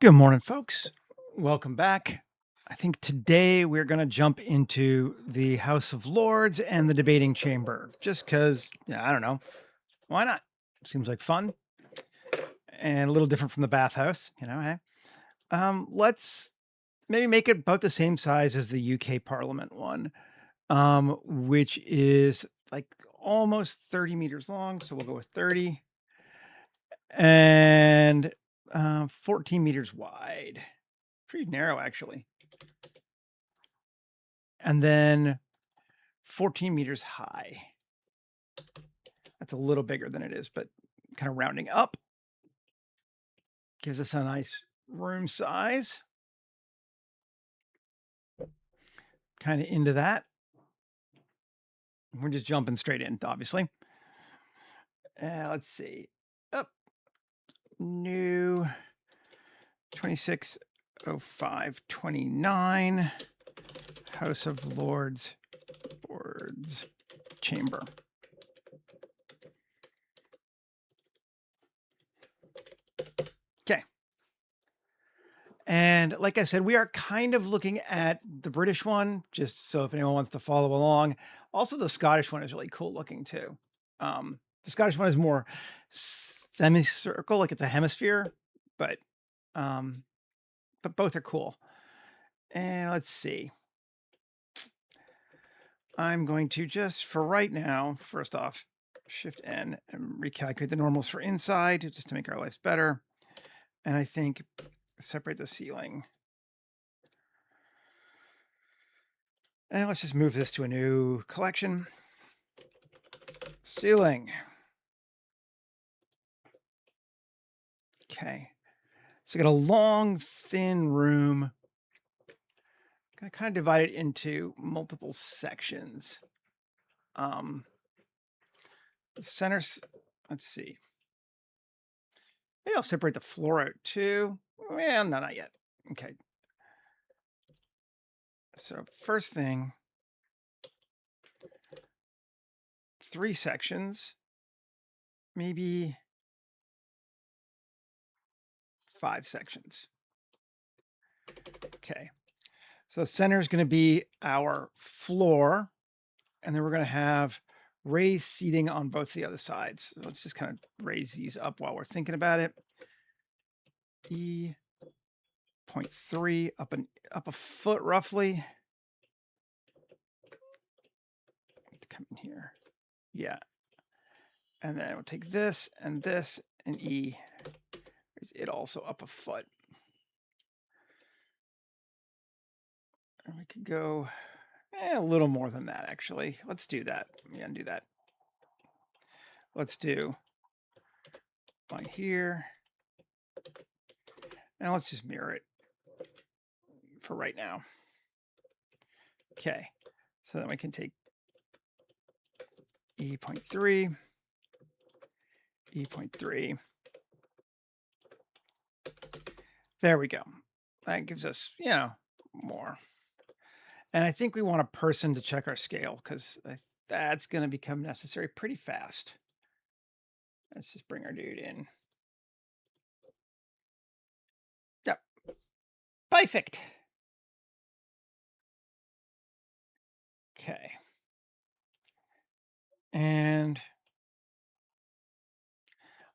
Good morning, folks. Welcome back. I think today we're going to jump into the House of Lords and the debating chamber just because, I don't know, why not? Seems like fun and a little different from the bathhouse, hey? Let's maybe make it about the same size as the UK Parliament one, which is like almost 30 meters long. So we'll go with 30 and 14 meters wide. Pretty narrow, actually. And then 14 meters high. That's a little bigger than it is, but kind of rounding up gives us a nice room size. Kind of into that. We're just jumping straight in, obviously. Let's see. Up. New 260529 House of Lords Chamber. Okay. And like I said, we are kind of looking at the British one, just so if anyone wants to follow along. Also, the Scottish one is really cool looking too. The Scottish one is more semicircle, like it's a hemisphere, but both are cool. And let's see. I'm going to just, for right now, first off, Shift N and recalculate the normals for inside just to make our lives better. And I think separate the ceiling. And let's just move this to a new collection. Ceiling. Okay. So we got a long, thin room. Gonna kind of divide it into multiple sections. The centers, let's see. Maybe I'll separate the floor out too. Well, no, not yet. Okay. So first thing, 3 sections, maybe 5 sections. Okay. So the center is going to be our floor, and then we're going to have raised seating on both the other sides. So let's just kind of raise these up while we're thinking about it. E 0.3 up a foot roughly. Come in here. Yeah. And then we'll take this and E. It also up a foot. And we could go a little more than that, actually. Let's do that. Let me undo that. Let's do one here. And let's just mirror it for right now. Okay. So then we can take E 0.3, E 0.3. There we go. That gives us, more. And I think we want a person to check our scale because that's going to become necessary pretty fast. Let's just bring our dude in. Yep. Perfect. Okay. And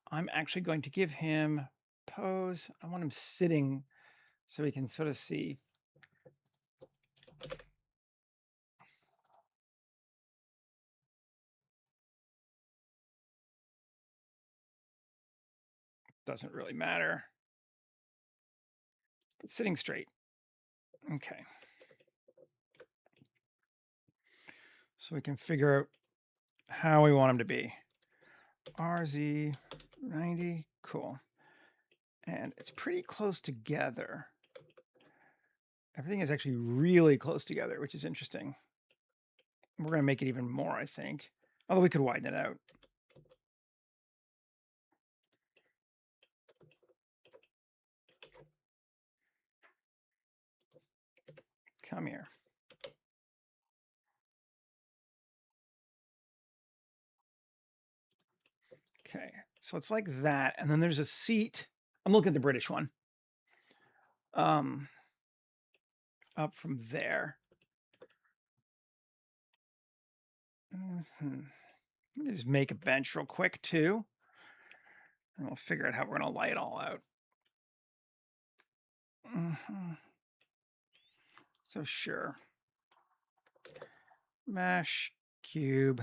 I'm actually going to give him pose. I want him sitting so we can sort of see. Doesn't really matter. But sitting straight. Okay. So we can figure out how we want him to be. RZ 90. Cool. And it's pretty close together. Everything is actually really close together, which is interesting. We're going to make it even more, I think. Although we could widen it out. Come here. Okay, so it's like that. And then there's a seat. I'm looking at the British one. um, up from there. Let me just make a bench real quick too, and we'll figure out how we're going to lay it all out. So sure. Mesh, cube.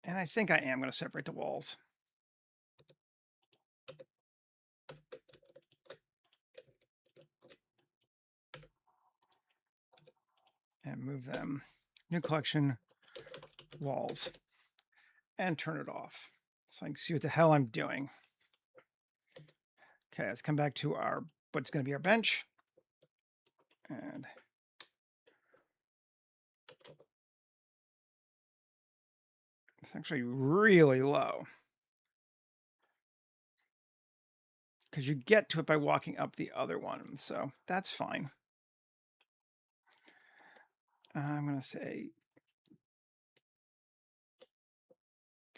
And I think I am going to separate the walls. And move them. New collection, walls. And turn it off so I can see what the hell I'm doing. Okay, let's come back to our what's going to be our bench. And it's actually really low, because you get to it by walking up the other one. So that's fine. I'm going to say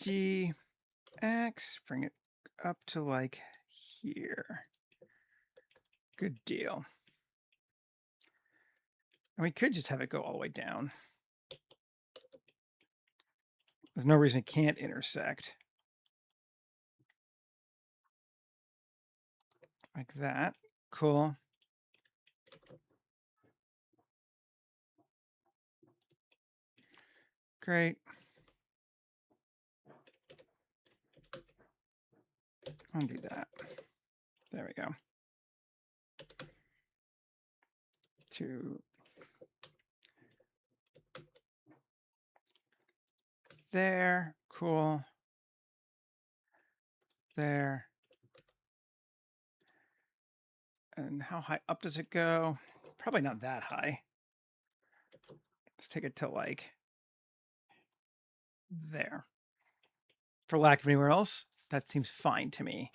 GX, bring it up to like here. Good deal. And we could just have it go all the way down. There's no reason it can't intersect. Like that. Cool. Great. Undo that. There we go. To there. Cool. There. And how high up does it go? Probably not that high. Let's take it to like there. For lack of anywhere else, that seems fine to me.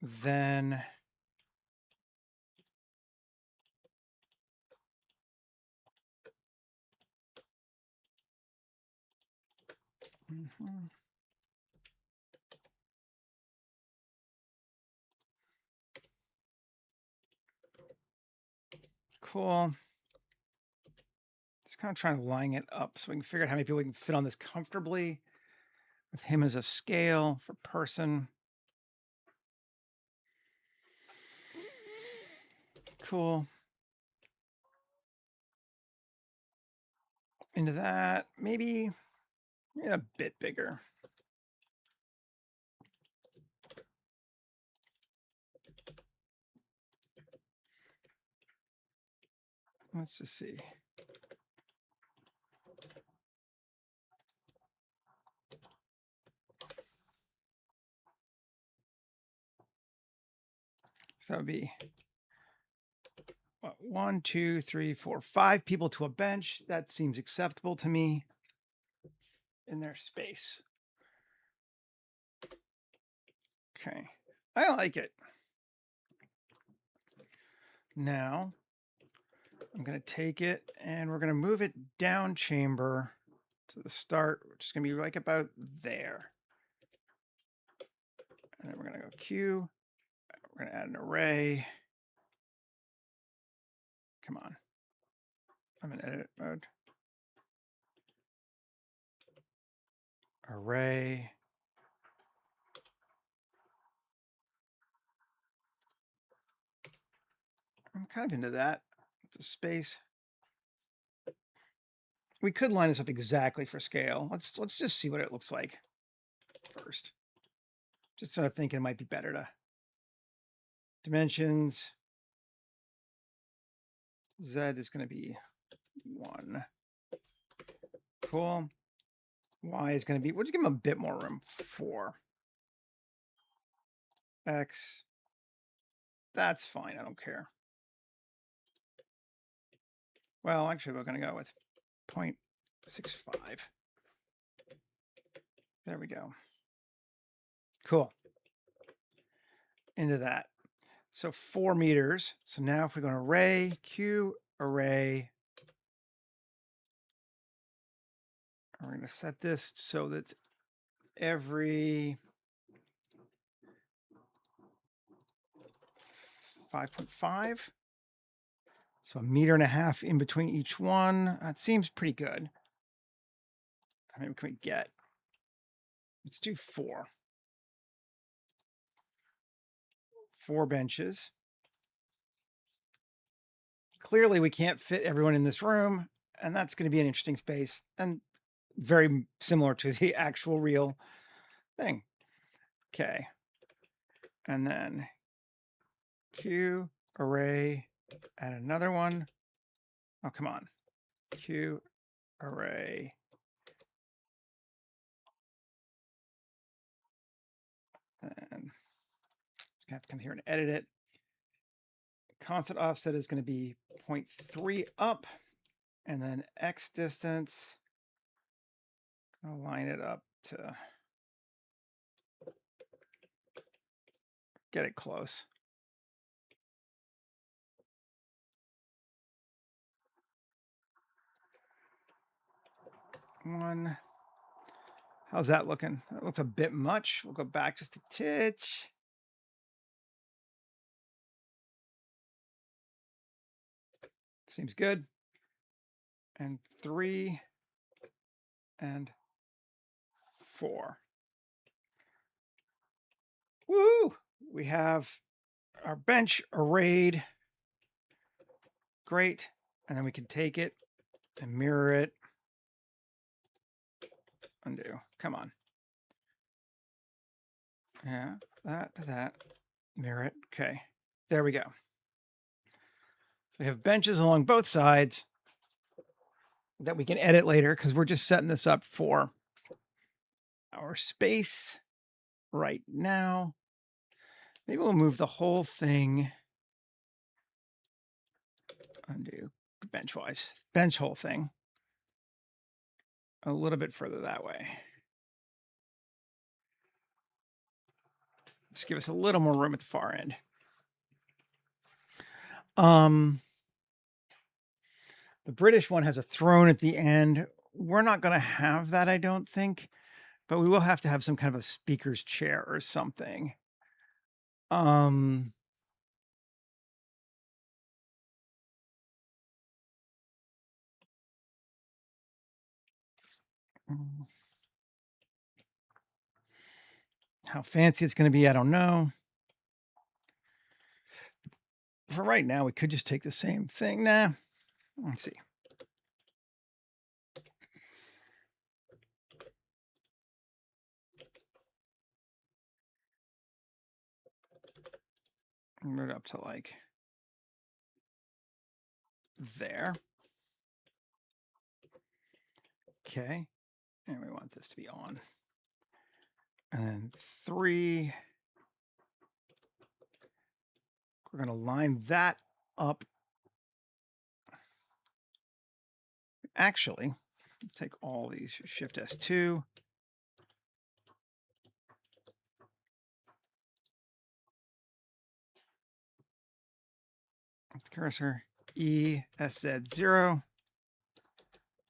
Then cool. Just kind of trying to line it up so we can figure out how many people we can fit on this comfortably with him as a scale for person. Cool. Into that, maybe a bit bigger. Let's just see. So that would be what, 1, 2, 3, 4, 5 people to a bench. That seems acceptable to me in their space. Okay, I like it. Now I'm going to take it and we're going to move it down chamber to the start, which is going to be like about there. And then we're going to go Q. We're going to add an array. Come on. I'm in edit mode. Array. I'm kind of into that. It's a space. We could line this up exactly for scale. Let's just see what it looks like first. Just sort of thinking it might be better to dimensions. Z is going to be 1. Cool. Y is going to be, we'll just give him a bit more room, 4. X, that's fine, I don't care. Well, actually, we're going to go with 0.65. There we go. Cool. Into that. So 4 meters. So now if we go to array, Q, array, We're going to set this so that every 5.5. So 1.5 meters in between each one. That seems pretty good. How many can we get? Let's do 4. 4 benches. Clearly, we can't fit everyone in this room, and that's going to be an interesting space and very similar to the actual real thing. Okay. And then Q array, add another one. Oh, come on. Q array. And I have to come here and edit it. Constant offset is going to be 0.3 up, and then X distance, I'll line it up to get it close. One. How's that looking? That looks a bit much. We'll go back just a titch. Seems good. And 3 and 4. Woo! We have our bench arrayed. Great. And then we can take it and mirror it. Undo. Come on. Yeah, that to that. Mirror it. Okay. There we go. So we have benches along both sides that we can edit later because we're just setting this up for our space right now. Maybe we'll move the whole thing. Undo bench whole thing a little bit further that way. Just give us a little more room at the far end. The British one has a throne at the end. We're not going to have that, I don't think, but we will have to have some kind of a speaker's chair or something. How fancy it's going to be, I don't know. For right now, we could just take the same thing. Nah, let's see. Move it up to like there. Okay. And we want this to be on. And then 3. We're going to line that up. Actually, take all these, Shift S2. Cursor, ESZ0.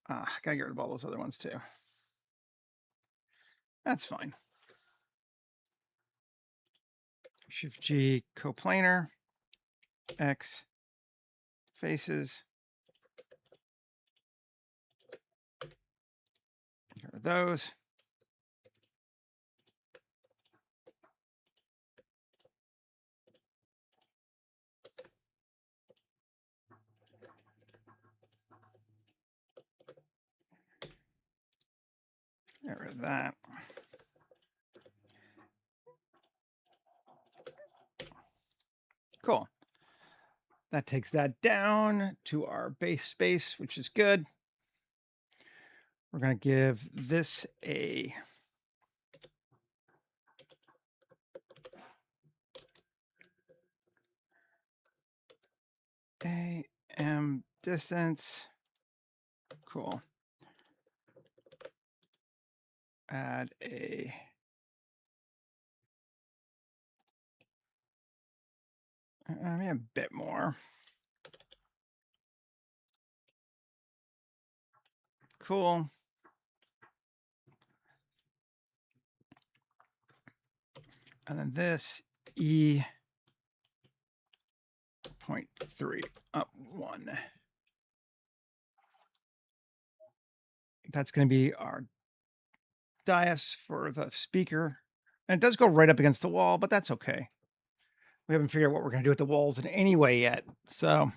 Gotta get rid of all those other ones too. That's fine. Shift G, coplanar, X, faces. Here are those. Get rid of that. Cool. That takes that down to our base space, which is good. We're going to give this a AM distance. Cool. Add a maybe a bit more. Cool. And then this E 0.3 up 1. That's going to be our dais for the speaker. And it does go right up against the wall, but that's okay. We haven't figured out what we're going to do with the walls in any way yet. So,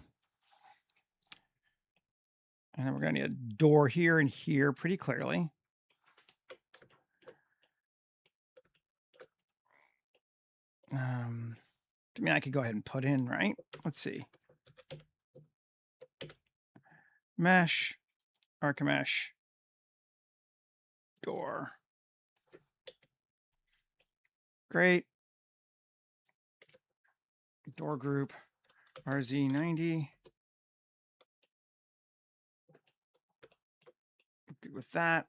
and then we're going to need a door here and here pretty clearly. I mean, I could go ahead and put in, right? Let's see. Mesh, Archimesh, door. Great. Door group, RZ90. Good with that.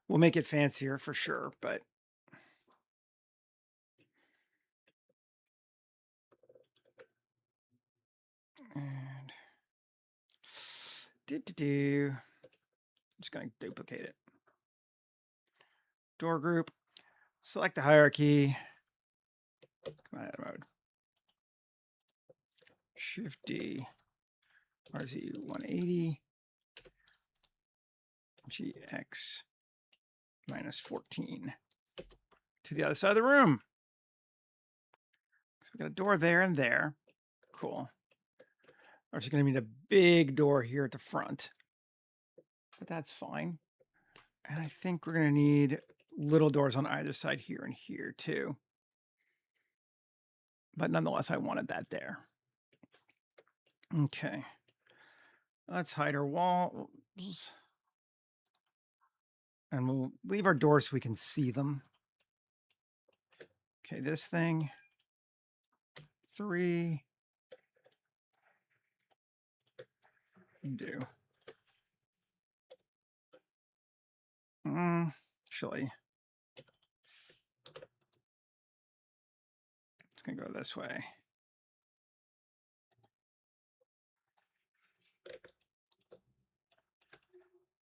We'll make it fancier for sure, but and I'm just going to duplicate it. Door group, select the hierarchy. Come on, mode. Shift D, RZ180, GX minus 14 to the other side of the room. So we got a door there and there. Cool. We're actually going to need a big door here at the front, but that's fine. And I think we're going to need little doors on either side here and here too. But nonetheless, I wanted that there. Okay. Let's hide our walls. And we'll leave our doors so we can see them. Okay, this thing. 3. Do. Actually, it's going to go this way.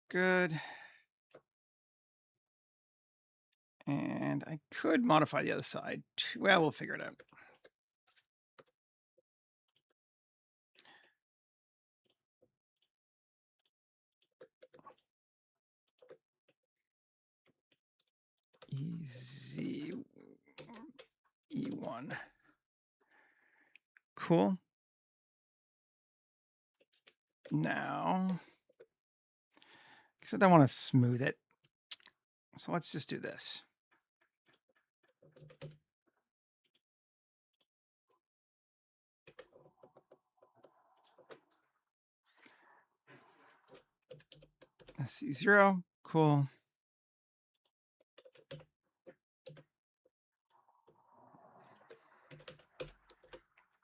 Good. And I could modify the other side. Well, we'll figure it out. E1. Cool. Now, because I don't want to smooth it. So let's just do this. Let's see, 0. Cool.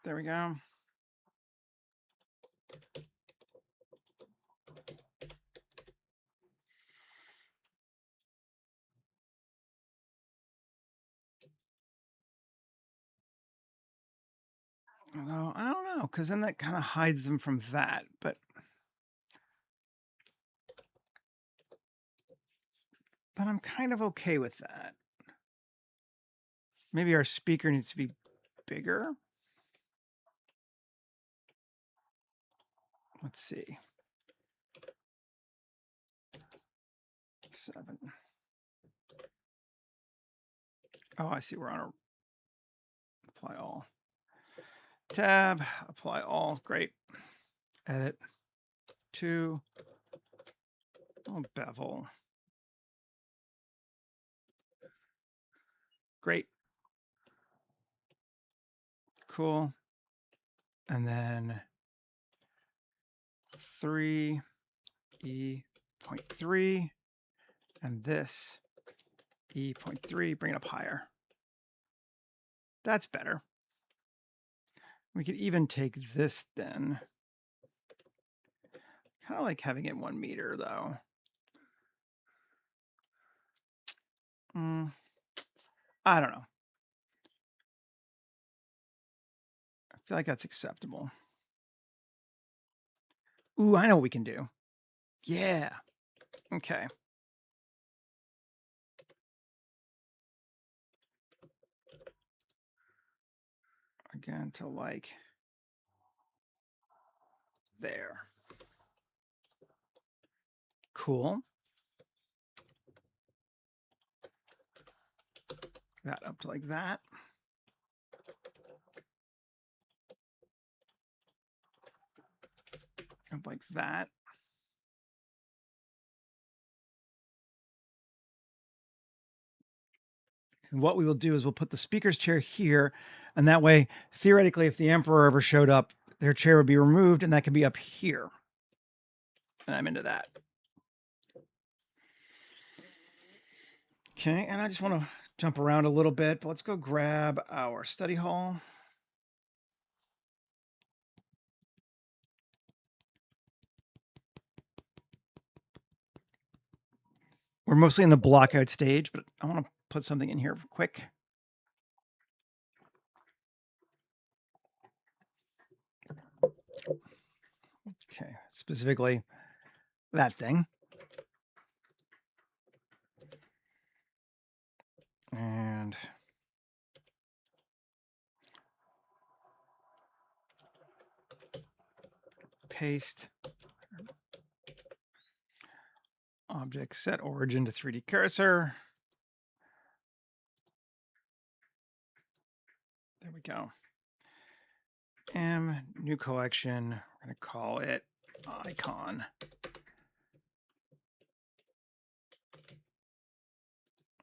There we go. Although, I don't know, because then that kind of hides them from that, but I'm kind of okay with that. Maybe our speaker needs to be bigger. Let's see. 7. Oh, I see. We're on a apply all. Tab, apply all. Great. Edit. 2. Oh, bevel. Great. Cool. And then 3, E.3, and this E.3, bring it up higher. That's better. We could even take this then. Kind of like having it 1 meter though. I don't know. I feel like that's acceptable. Ooh, I know what we can do. Yeah. Okay. again to like there. Cool. That up to like that. Up like that. And what we will do is we'll put the speaker's chair here, and that way, theoretically, if the emperor ever showed up, their chair would be removed, and that could be up here. And I'm into that. Okay, and I just want to jump around a little bit, but let's go grab our study hall. We're mostly in the blockout stage, but I want to put something in here quick. Okay, specifically that thing. And paste. Object set origin to 3D cursor. There we go. New collection. We're going to call it icon.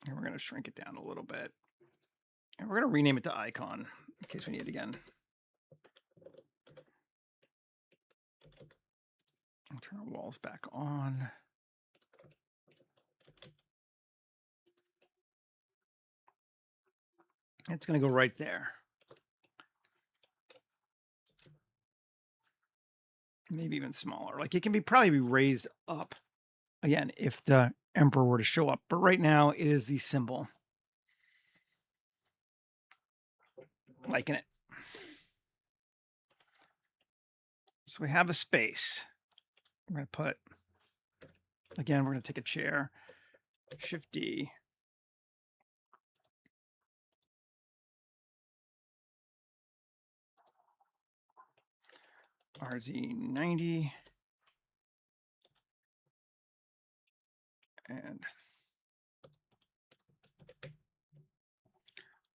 And we're going to shrink it down a little bit. And we're going to rename it to icon in case we need it again. I'll turn our walls back on. It's going to go right there. Maybe even smaller. Like it can probably be raised up again if the emperor were to show up. But right now it is the symbol. Liking it. So we have a space. We're going to put, again, we're going to take a chair, Shift D. RZ90. And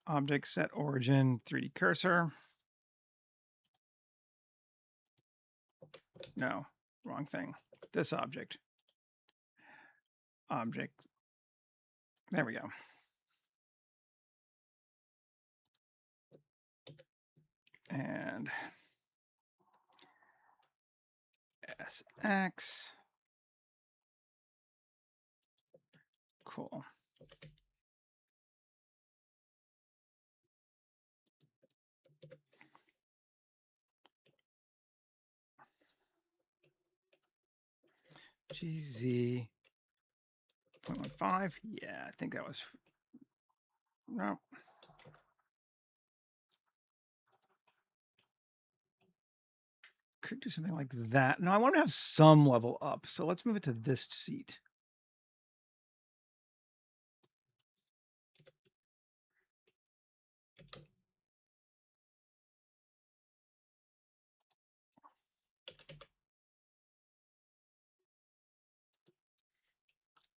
object set origin 3D cursor. No, wrong thing. This object. Object. There we go. And SX. Cool. GZ 0.15. Yeah, I think that was no. Could do something like that. No, I want to have some level up. So let's move it to this seat.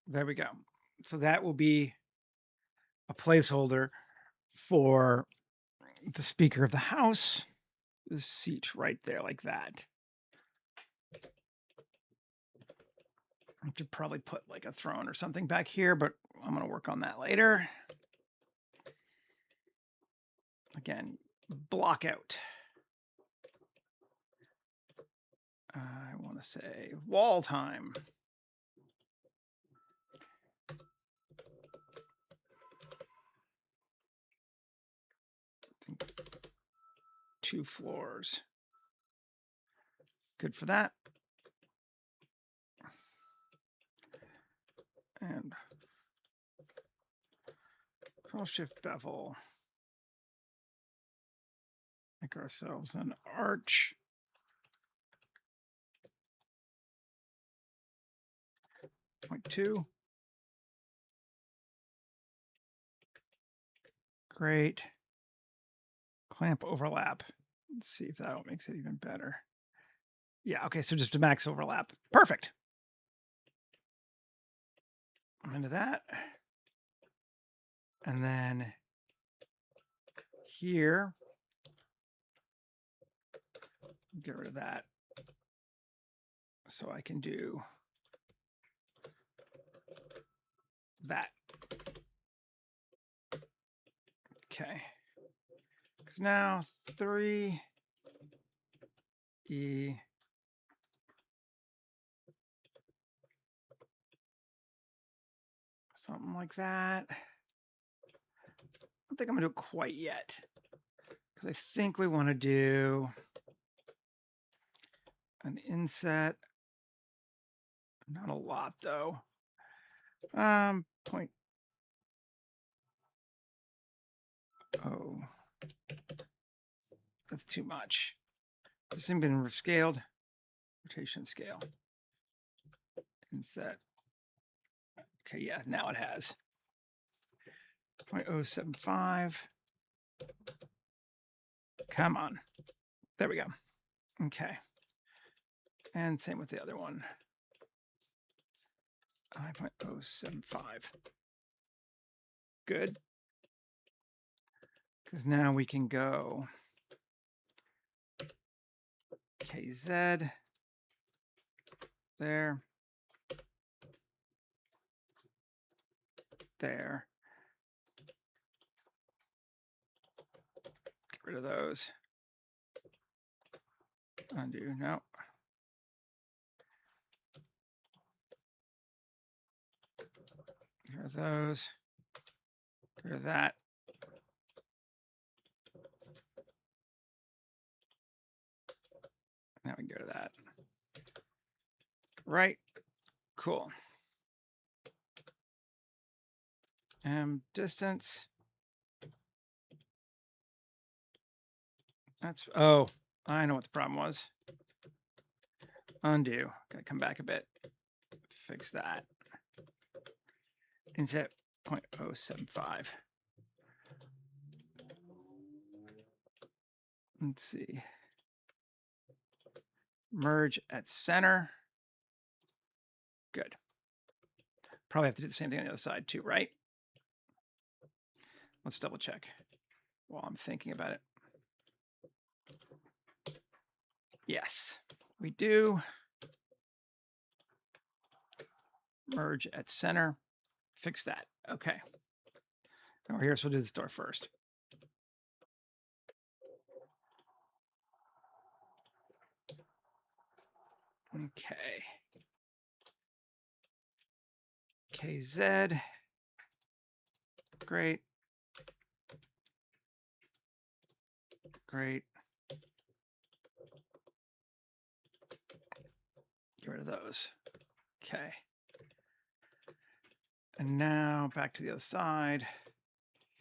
There we go. So that will be a placeholder for the Speaker of the House. The seat right there, like that. I should probably put like a throne or something back here, but I'm going to work on that later. Again, block out. I want to say wall time. 2 floors. Good for that. And Control Shift bevel. Make ourselves an arch. Point 2. Great. Clamp overlap. Let's see if that makes it even better. Yeah, okay, so just a max overlap. Perfect. I'm into that. And then here, get rid of that. So I can do that. Okay. Because now 3E, something like that. I don't think I'm going to do it quite yet. Because I think we want to do an inset. Not a lot, though. Point. Oh, that's too much. This thing been scaled. Rotation scale. Inset. Okay, yeah, now it has. 0.075. Come on. There we go. Okay. And same with the other one. 0.075. Good. Because now we can go KZ there, there. Get rid of those. Undo, no. Get rid of those. Get rid of that. Now we can get rid of that. Right. Cool. Distance. That's, oh, I know what the problem was. Undo. Gotta come back a bit. Fix that. Inset 0.075. Let's see. Merge at center. Good. Probably have to do the same thing on the other side too, right? Let's double check while I'm thinking about it. Yes, we do. Merge at center. Fix that. Okay. And we're here, so we'll do this door first. Okay. KZ. Great. Great. Get rid of those. Okay. And now back to the other side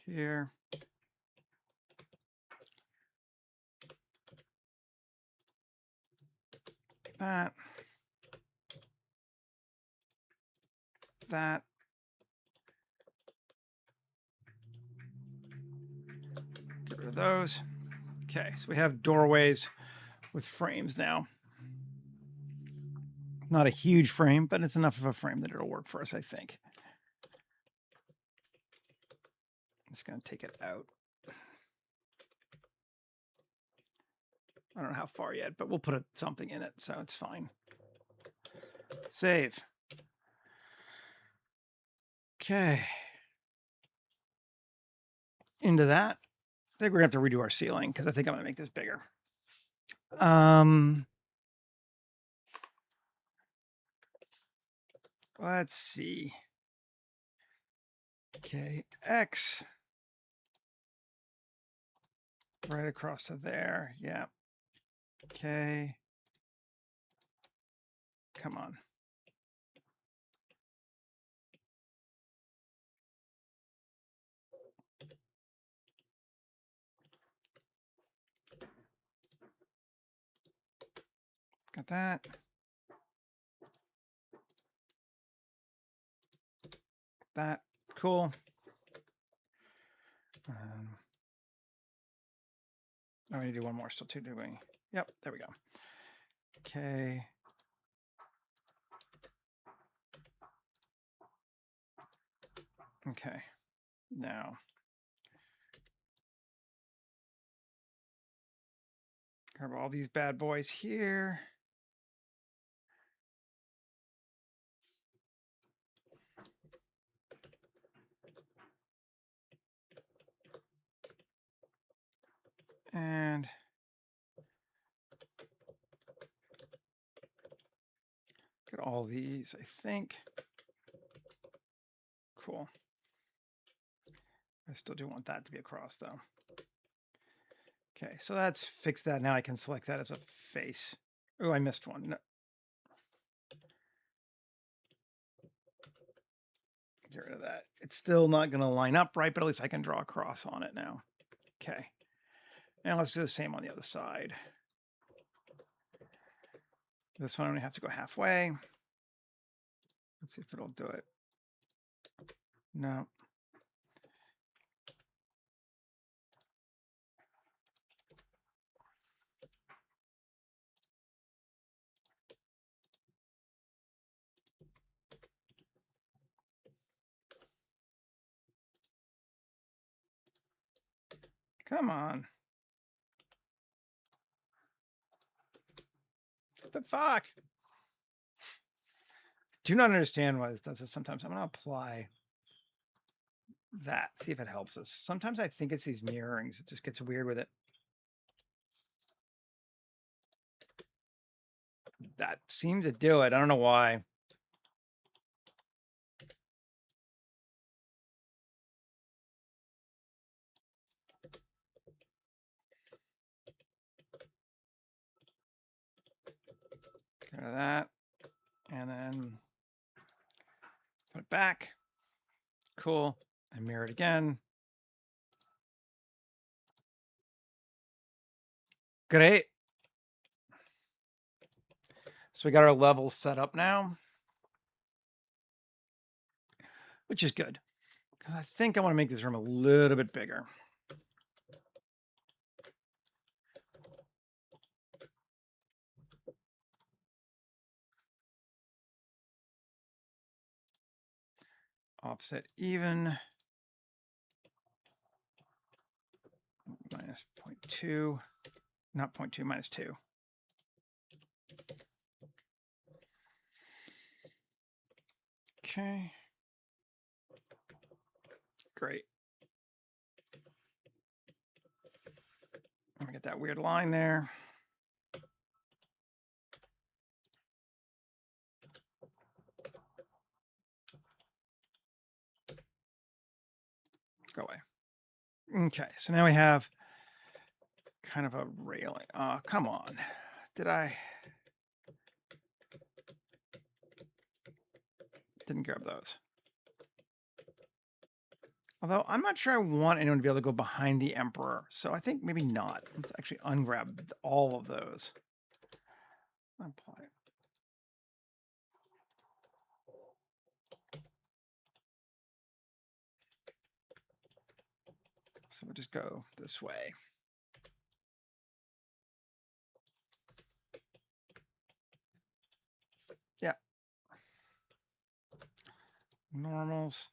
here. That. That. Get rid of those. Okay, so we have doorways with frames now. Not a huge frame, but it's enough of a frame that it'll work for us, I think. I'm just going to take it out. I don't know how far yet, but we'll put something in it, so it's fine. Save. Okay. Into that. I think we're going to have to redo our ceiling because I think I'm going to make this bigger. Let's see. Okay, X. Right across to there. Yeah. Okay. Come on. Got that. That. Cool. Oh, we need to do one more still too, do we? Yep, there we go. Okay. Okay, now grab all these bad boys here. And get all these, I think. Cool. I still do want that to be across though. Okay, so that's fixed that. Now I can select that as a face. Oh, I missed one. No. Get rid of that. It's still not going to line up right, but at least I can draw a cross on it now. Okay. And let's do the same on the other side. This one I only have to go halfway. Let's see if it'll do it. No. Come on. What the fuck? Do not understand why this does this sometimes. I'm going to apply that, see if it helps us. Sometimes I think it's these mirrorings. It just gets weird with it. That seems to do it. I don't know why. Get rid of that. And then put it back. Cool. And mirror it again. Great. So we got our levels set up now, which is good. Because I think I want to make this room a little bit bigger. Offset even. Minus 0.2. Not 0.2, minus 2. Okay. Great. Let me get that weird line there. Go away. Okay, so now we have kind of a railing. Come on. Did I? Didn't grab those. Although I'm not sure I want anyone to be able to go behind the emperor. So I think maybe not. Let's actually ungrab all of those. Apply. So we'll just go this way. Yeah. Normals.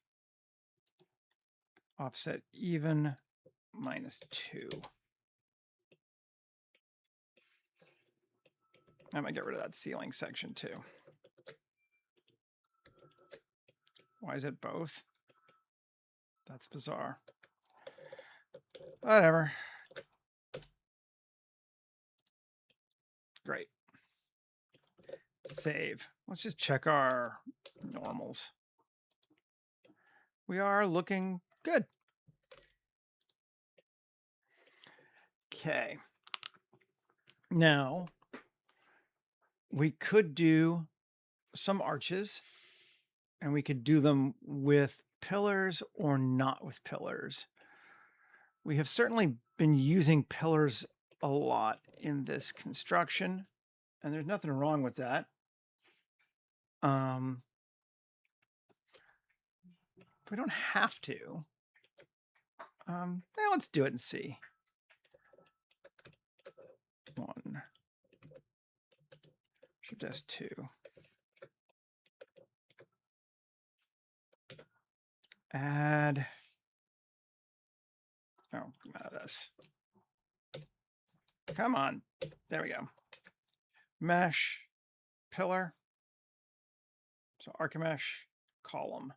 Offset even minus 2. I might get rid of that ceiling section too. Why is it both? That's bizarre. Whatever. Great. Save. Let's just check our normals. We are looking good. Okay. Now, we could do some arches, and we could do them with pillars or not with pillars. We have certainly been using pillars a lot in this construction, and there's nothing wrong with that. We don't have to. Let's do it and see. 1. Shift S2. Add. Oh, come out of this. Come on. There we go. Mesh, pillar. So archimesh, column.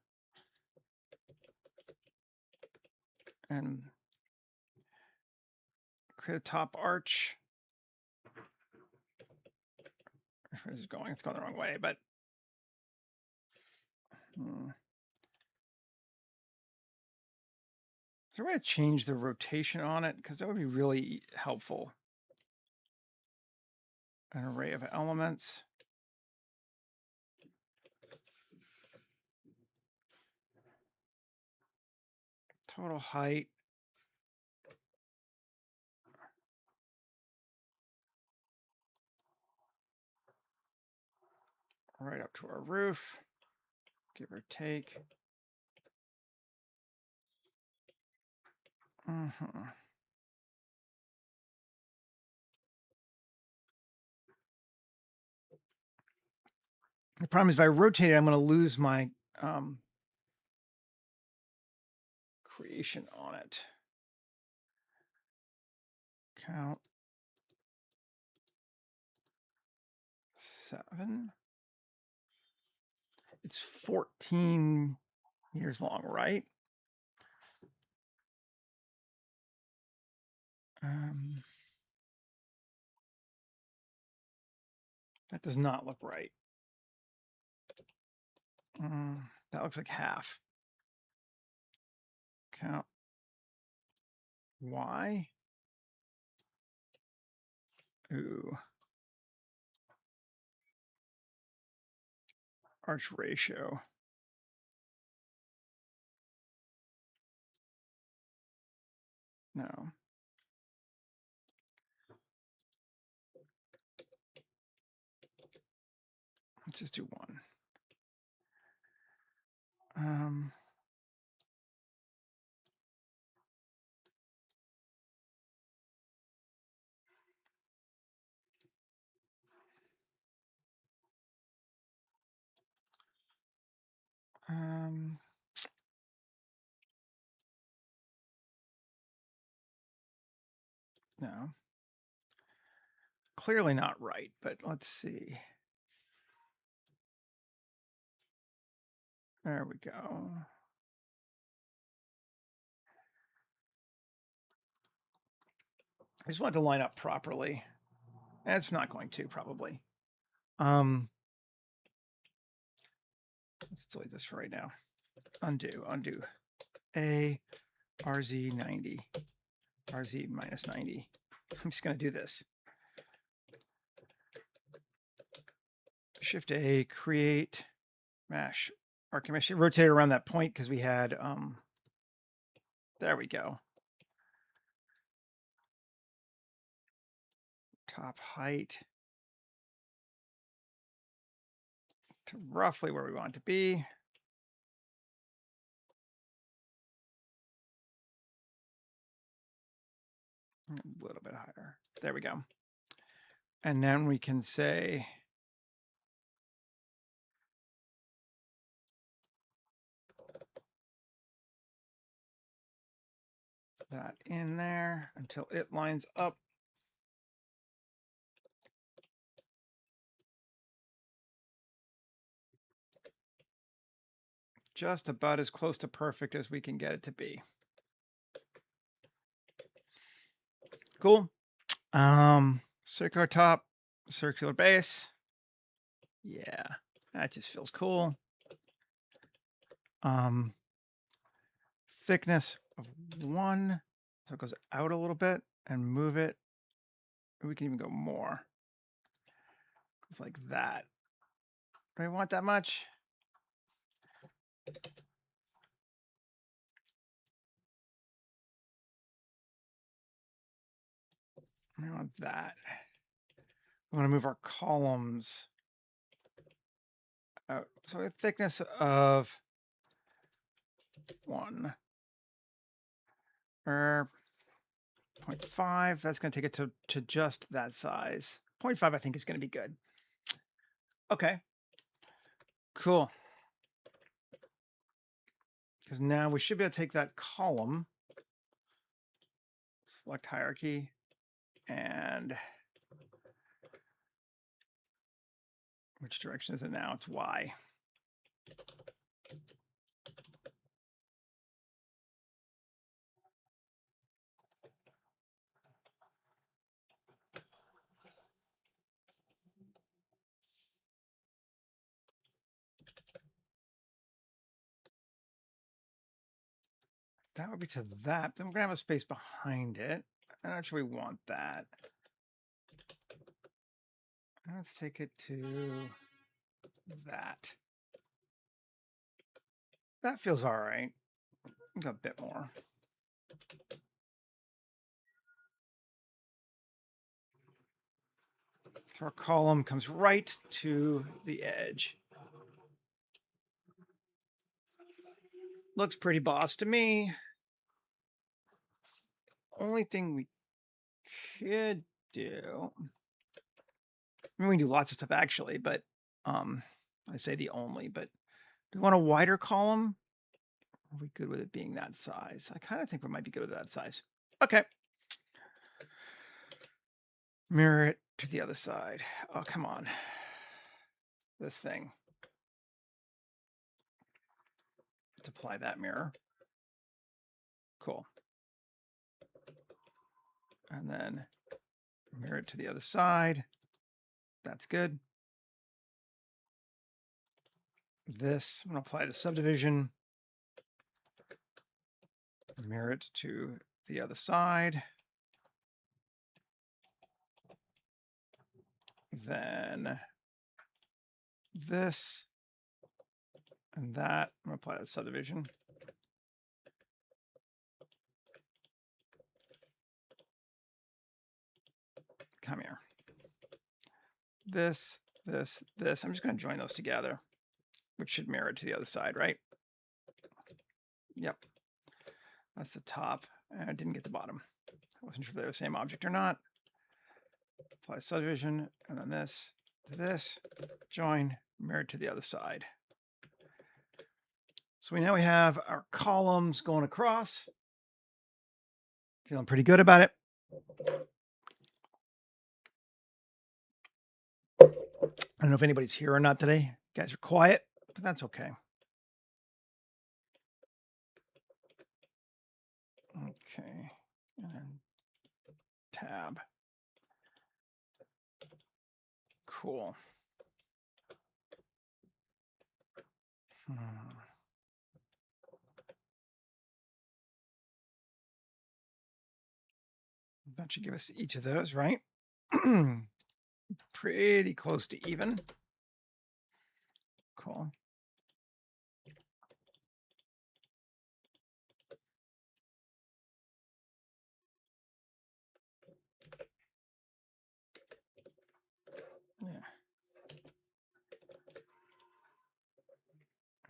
And create a top arch. Where's it going? It's going the wrong way, but is there a way to change the rotation on it? Because that would be really helpful. An array of elements. Total height. Right up to our roof, give or take. The problem is if I rotate it, I'm going to lose my creation on it. Count 7. It's 14 years long, right? That does not look right. That looks like half. Count Y. Ooh. Arch ratio. No. Let's just do 1. No. Clearly not right, but let's see. There we go. I just want it to line up properly. It's not going to, probably. Let's delete this for right now. Undo. A RZ 90. RZ minus 90. I'm just going to do this. Shift A, create, mesh, archimesh. Rotate around that point because we had, there we go. Top height to roughly where we want it to be. A little bit higher. There we go. And then we can say that in there until it lines up. Just about as close to perfect as we can get it to be. Cool. Circular top, circular base. Yeah, that just feels cool. Thickness of 1, so it goes out a little bit and move it. We can even go more. It's like that. Do I want that much? I want that. I want to move our columns out. So a thickness of 1. 0.5. That's going to take it to just that size. 0.5, I think, is going to be good. Okay. Cool. Because now we should be able to take that column, select hierarchy, and which direction is it now? It's Y. That would be to that. Then we're going to have a space behind it. I'm not sure we want that. Let's take it to that. That feels all right. Go a bit more. So our column comes right to the edge. Looks pretty boss to me. Only thing we could do, I mean, we can do lots of stuff actually, but I say the only, but do we want a wider column? Are we good with it being that size? I kind of think we might be good with that size. Okay. Mirror it to the other side. Oh, come on. This thing. Let's apply that mirror. Cool. And then mirror it to the other side. That's good. This, I'm going to apply the subdivision. Mirror it to the other side. Then this and that. I'm going to apply the subdivision. Come here. This, this, this. I'm just going to join those together, which should mirror it to the other side, right? Yep. That's the top. And I didn't get the bottom. I wasn't sure if they were the same object or not. Apply subdivision, and then this to this. Join, mirror to the other side. So now we have our columns going across. Feeling pretty good about it. I don't know if anybody's here or not today. You guys are quiet, but that's okay. Okay, and then tab. Cool. That should give us each of those, right? Pretty close to even. Cool. Yeah.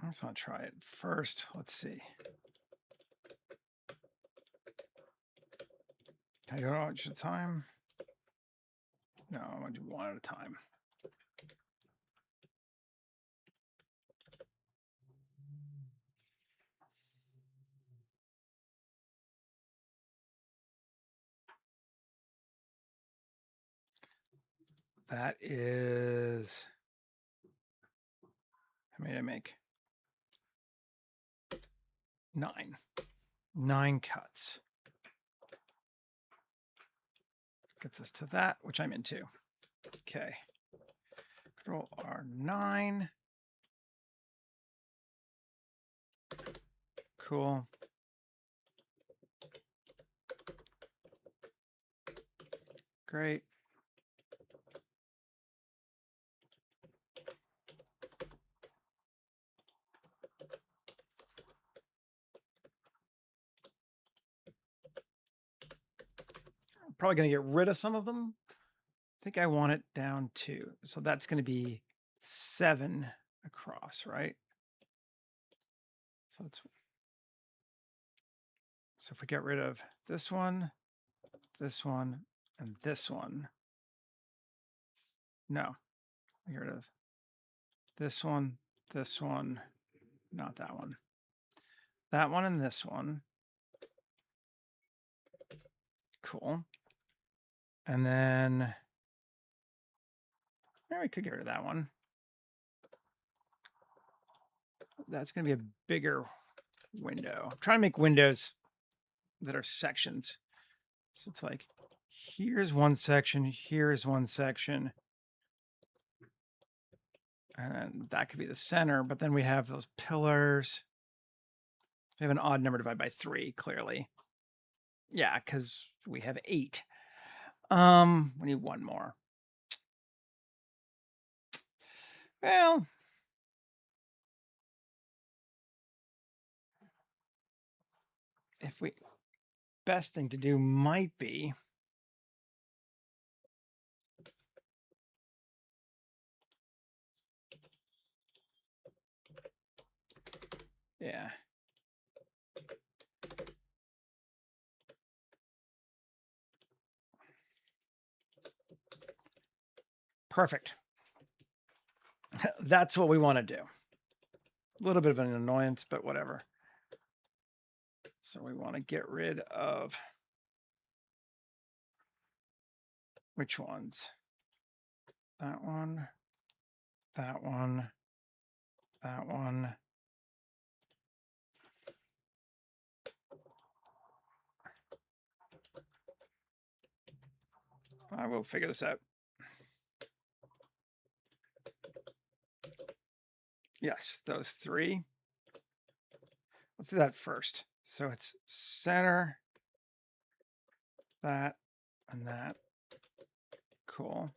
I just want to try it first. Let's see. Can I go each at a time? No, I'm going to do one at a time. That is, how many did I make? 9. 9 cuts. Gets us to that, which I'm into. Okay. Control R9. Cool. Great. I'm probably going to get rid of some of them. I think I want it down to, so that's going to be 7 across, right? So if we get rid of this one, this one, and this one. No, get rid of this one, not that one. That one and this one. Cool. And then we could get rid of that one. That's going to be a bigger window. I'm trying to make windows that are sections. So it's like, here's one section, here's one section. And that could be the center, but then we have those pillars. We have an odd number divided by 3, clearly. Yeah, because we have 8. We need one more. Well, best thing to do might be yeah. Perfect. That's what we want to do. A little bit of an annoyance, but whatever. So we want to get rid of which ones? That one, that one, that one. I will figure this out. Yes, those 3. Let's do that first. So it's center, that, and that. Cool.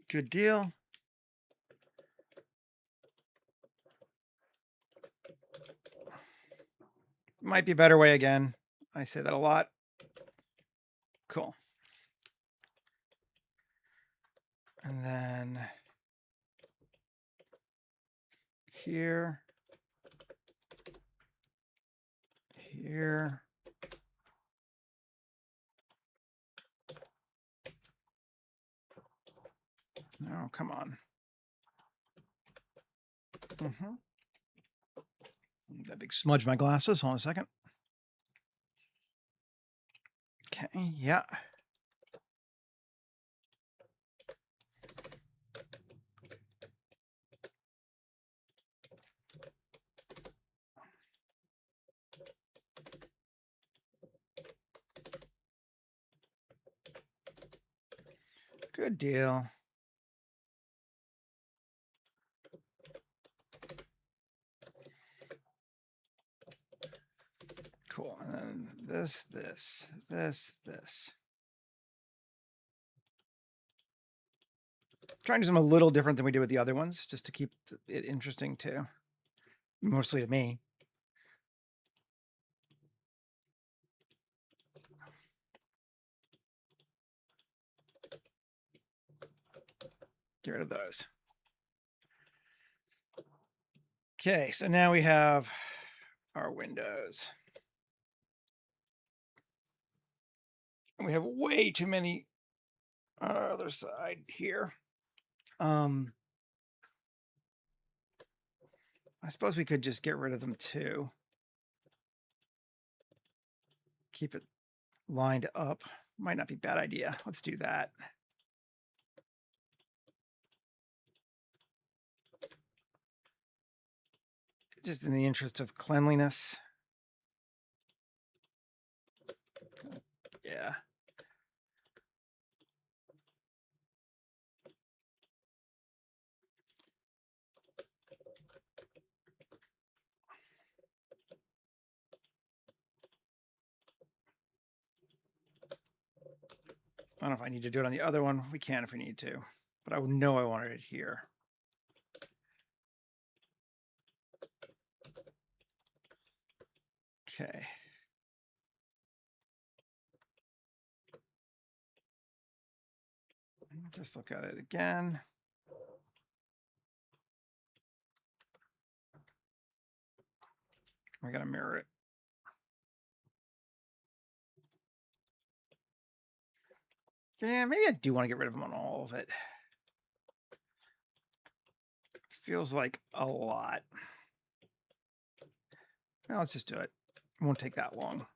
Good deal. Might be a better way again. I say that a lot. Cool. And then here, here. No, come on. That big smudge my glasses. Hold on a second. Okay, yeah. Good deal. Cool. And then this. Trying to do something a little different than we did with the other ones, just to keep it interesting too. Mostly to me. Get rid of those. Okay, so now we have our windows. We have way too many on our other side here. I suppose we could just get rid of them too. Keep it lined up. Might not be a bad idea. Let's do that. Just in the interest of cleanliness. Yeah. I don't know if I need to do it on the other one. We can if we need to, but I know I wanted it here. Okay. Just look at it again. We're going to mirror it. Yeah, maybe I do want to get rid of them on all of it. Feels like a lot. Well, let's just do it. It won't take that long.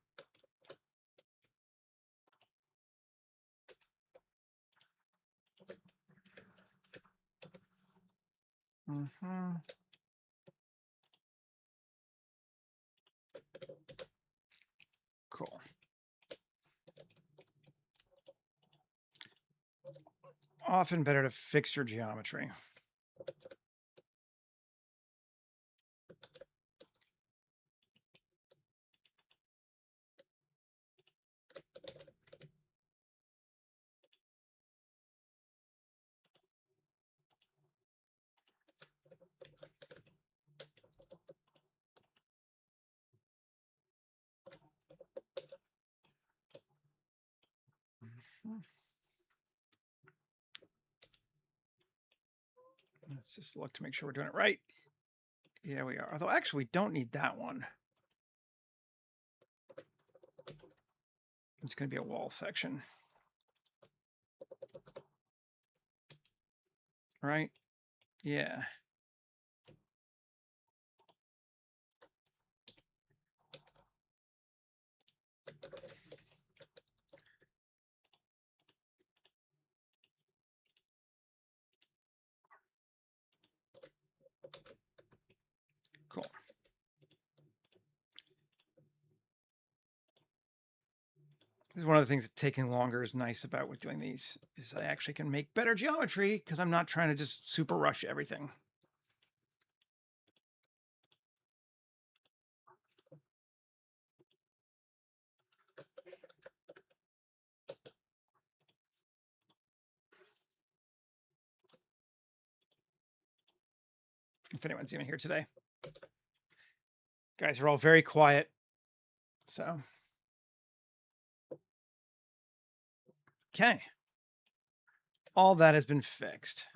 Cool. Often better to fix your geometry. Let's just look to make sure we're doing it right. Yeah, we are. Although, actually, we don't need that one. It's going to be a wall section. Right? Yeah. Cool. This is one of the things that taking longer is nice about with doing these, is I actually can make better geometry because I'm not trying to just super rush everything. If anyone's even here today. Guys are all very quiet. So. Okay. All that has been fixed.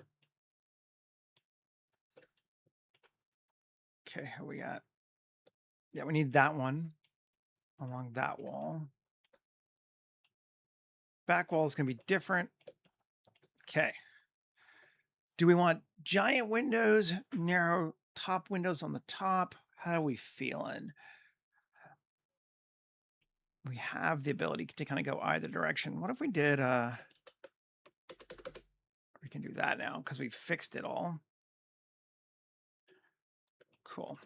Okay, who we got? Yeah, we need that one along that wall. Back wall is going to be different. Okay. Do we want giant windows, narrow top windows on the top? How are we feeling? We have the ability to kind of go either direction. What if we did, we can do that now because we fixed it all. Cool.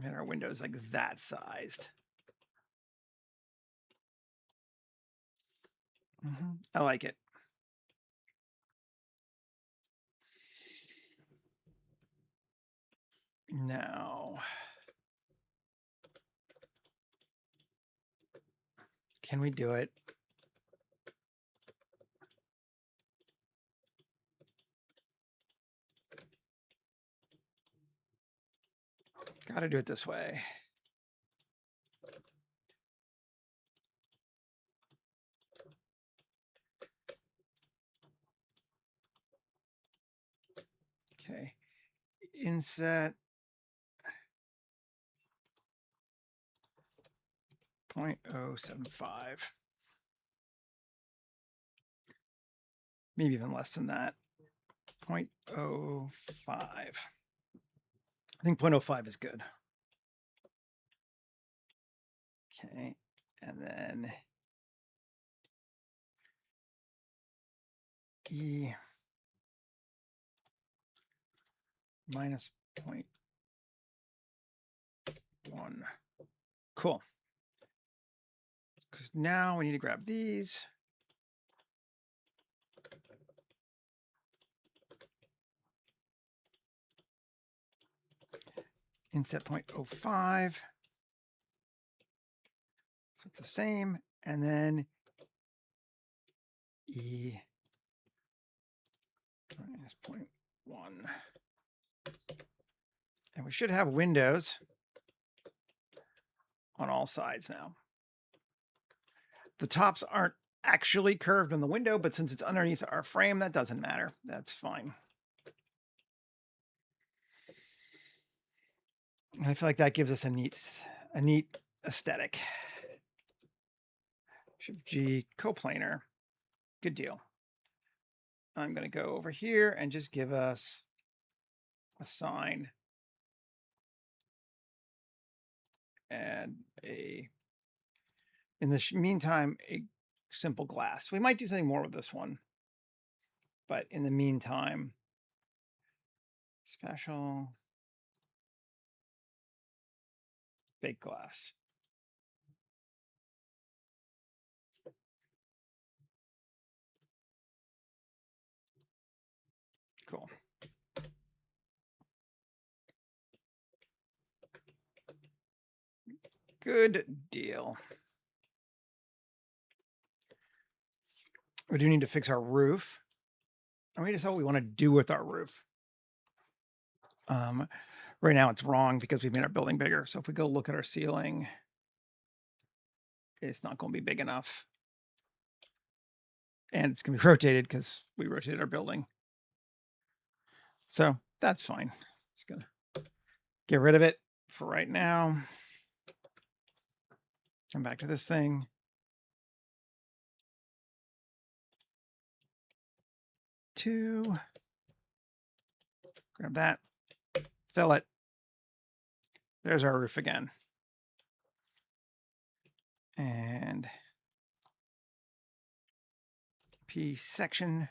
And our windows like that sized. I like it. Now, can we do it? Got to do it this way. Okay. Inset 0.075. Maybe even less than that. 0.05. I think 0.05 is good. Okay. And then E minus 0.1. Cool. Because now we need to grab these. Inset 0.05. So it's the same. And then E minus 0.1. And we should have windows on all sides now. The tops aren't actually curved on the window, but since it's underneath our frame, that doesn't matter. That's fine. And I feel like that gives us a neat aesthetic. Shift G, coplanar. Good deal. I'm going to go over here and just give us a sign and in the meantime, a simple glass. We might do something more with this one, but in the meantime, special baked glass. Cool. Good deal. We do need to fix our roof. And we decide what we want to do with our roof. Right now it's wrong because we've made our building bigger. So if we go look at our ceiling, it's not going to be big enough. And it's going to be rotated because we rotated our building. So that's fine. Just going to get rid of it for right now. Come back to this thing. Two. Grab that. Fill it. There's our roof again. And P section.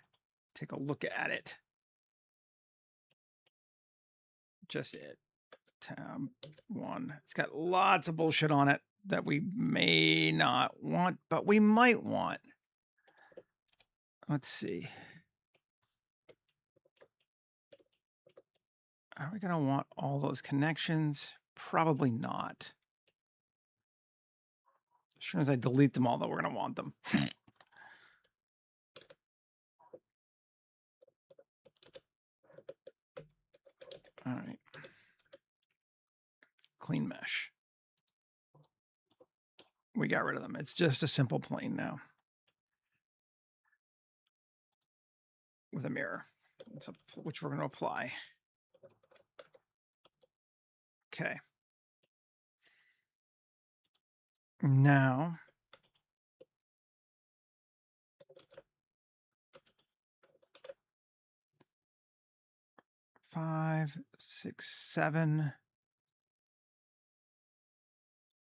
Take a look at it. Just it. Tab 1. It's got lots of bullshit on it that we may not want, but we might want. Let's see. Are we going to want all those connections? Probably not. As soon as I delete them all, though, we're going to want them. All right. Clean mesh. We got rid of them. It's just a simple plane now with a mirror, which we're going to apply. Okay. Now, five, six, seven.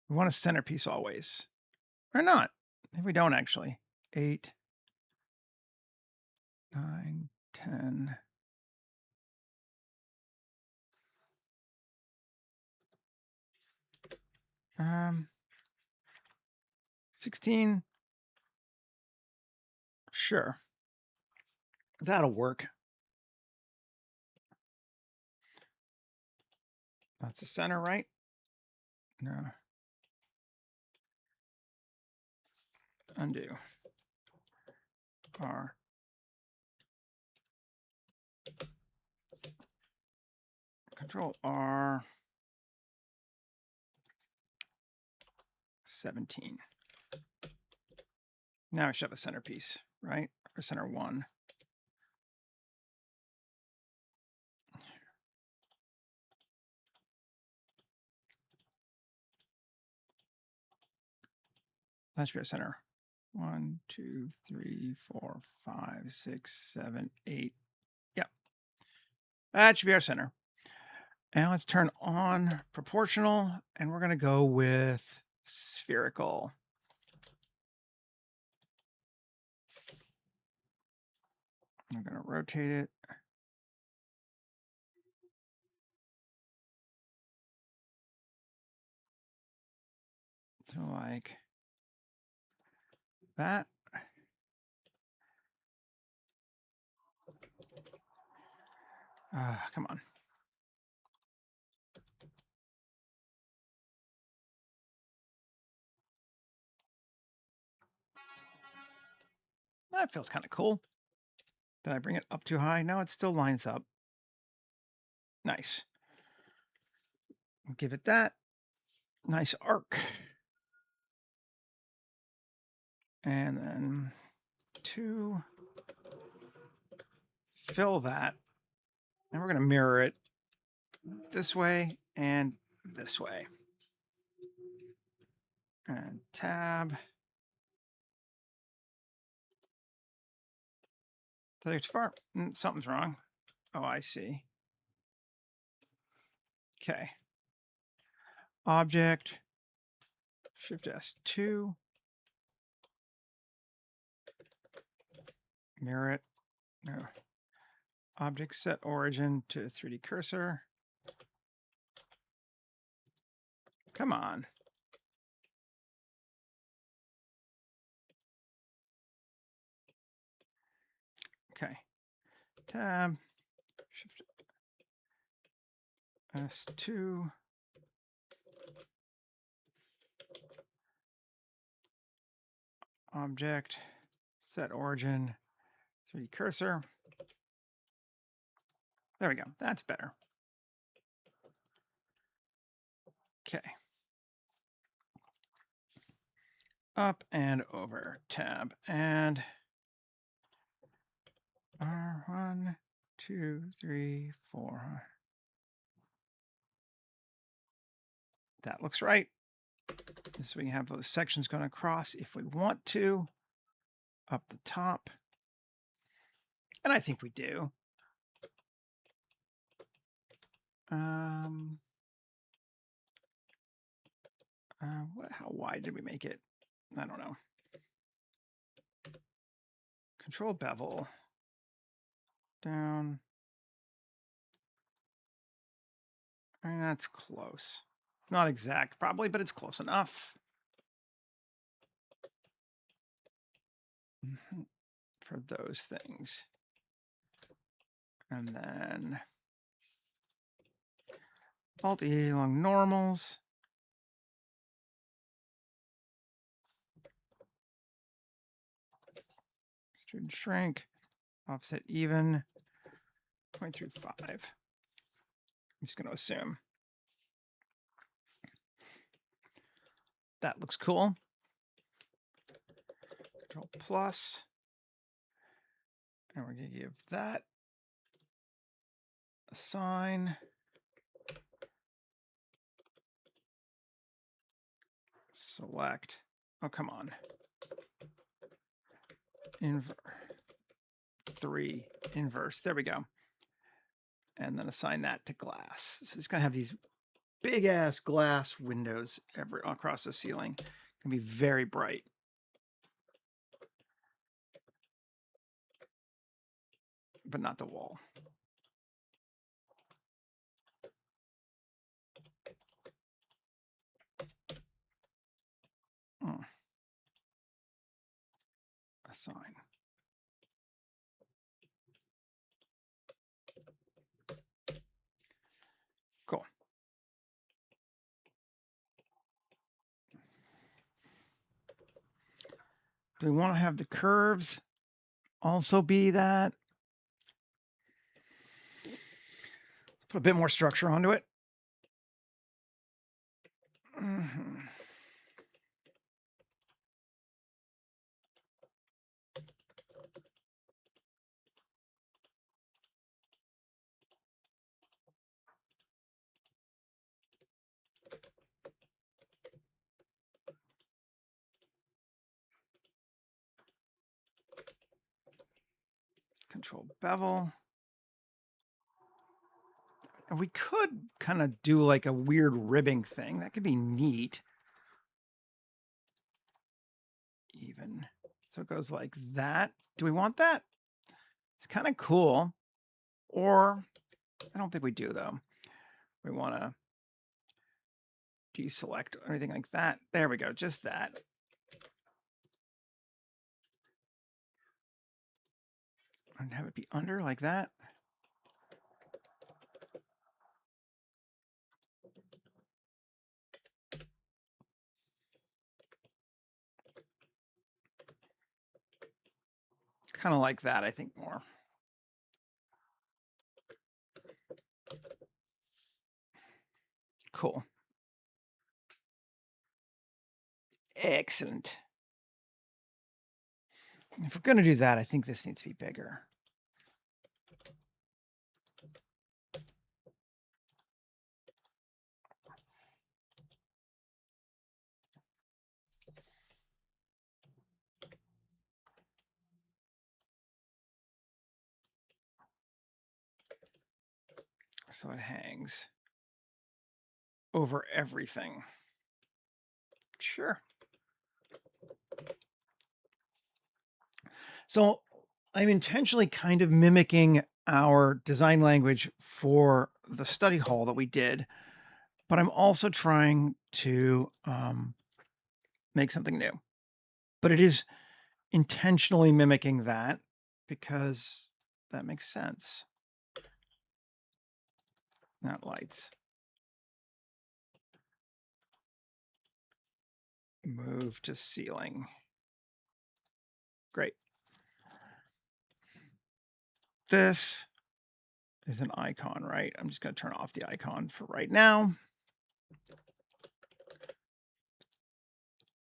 We want a centerpiece always, or not. Maybe we don't actually. 8, 9, 10. Um, 16. Sure. That'll work. That's the center, right? No. Undo. R. Control R. 17. Now I should have a centerpiece, right? Or center 1. That should be our center. 1, 2, 3, 4, 5, 6, 7, 8. Yep. That should be our center. And let's turn on proportional, and we're going to go with spherical. I'm going to rotate it. So like that. Come on. That feels kind of cool. Did I bring it up too high? No, it still lines up. Nice. Give it that. Nice arc. And then 2. Fill that. And we're going to mirror it this way and this way. And tab. Did I go too far? Something's wrong. Oh, I see. Okay. Object, Shift S2. Mirror it. No. Object set origin to 3D cursor. Come on. Okay. Tab, Shift S2. Object, set origin, 3D cursor. There we go. That's better. Okay. Up and over. Tab and R1, 2, 3, 4. That looks right. So we can have those sections going across if we want to. Up the top. And I think we do. How wide did we make it? I don't know. Control bevel. Down. I mean, that's close. It's not exact, probably, but it's close enough. For those things. And then Alt-E along normals. Student shrink. Offset even. 0.35. I'm just going to assume. That looks cool. Control plus. And we're going to give that a sign. Select. Oh, come on. 3 inverse. There we go. And then assign that to glass. So it's going to have these big ass glass windows across the ceiling. It's going to be very bright. But not the wall. Assign. Cool. Do we want to have the curves also be that? Let's put a bit more structure onto it. Control bevel. And we could kind of do like a weird ribbing thing. That could be neat. Even. So it goes like that. Do we want that? It's kind of cool. Or I don't think we do, though. We want to deselect or anything like that. There we go. Just that. And have it be under like that. Kind of like that, I think, more. Cool. Excellent. If we're going to do that, I think this needs to be bigger. So it hangs over everything. Sure. So I'm intentionally kind of mimicking our design language for the study hall that we did, but I'm also trying to make something new. But it is intentionally mimicking that because that makes sense. Not lights. Move to ceiling. Great. This is an icon, right? I'm just going to turn off the icon for right now.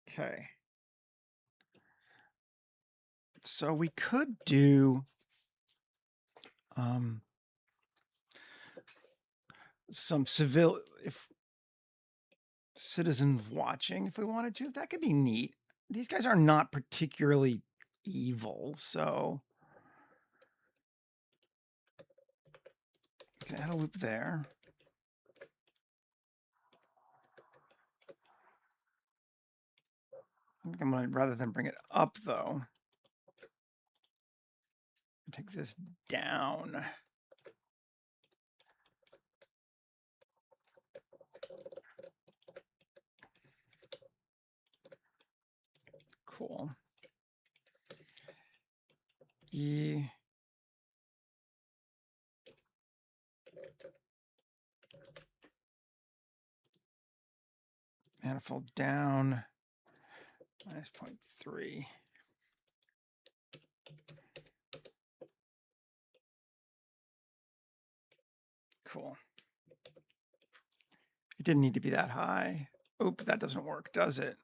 Okay. So we could do some citizens watching if we wanted to. That could be neat. These guys are not particularly evil, so you can add a loop there. I think I'm going to, rather than bring it up though, take this down. Cool. E. Manifold down, minus 0.3. Cool. It didn't need to be that high. Oop, that doesn't work, does it?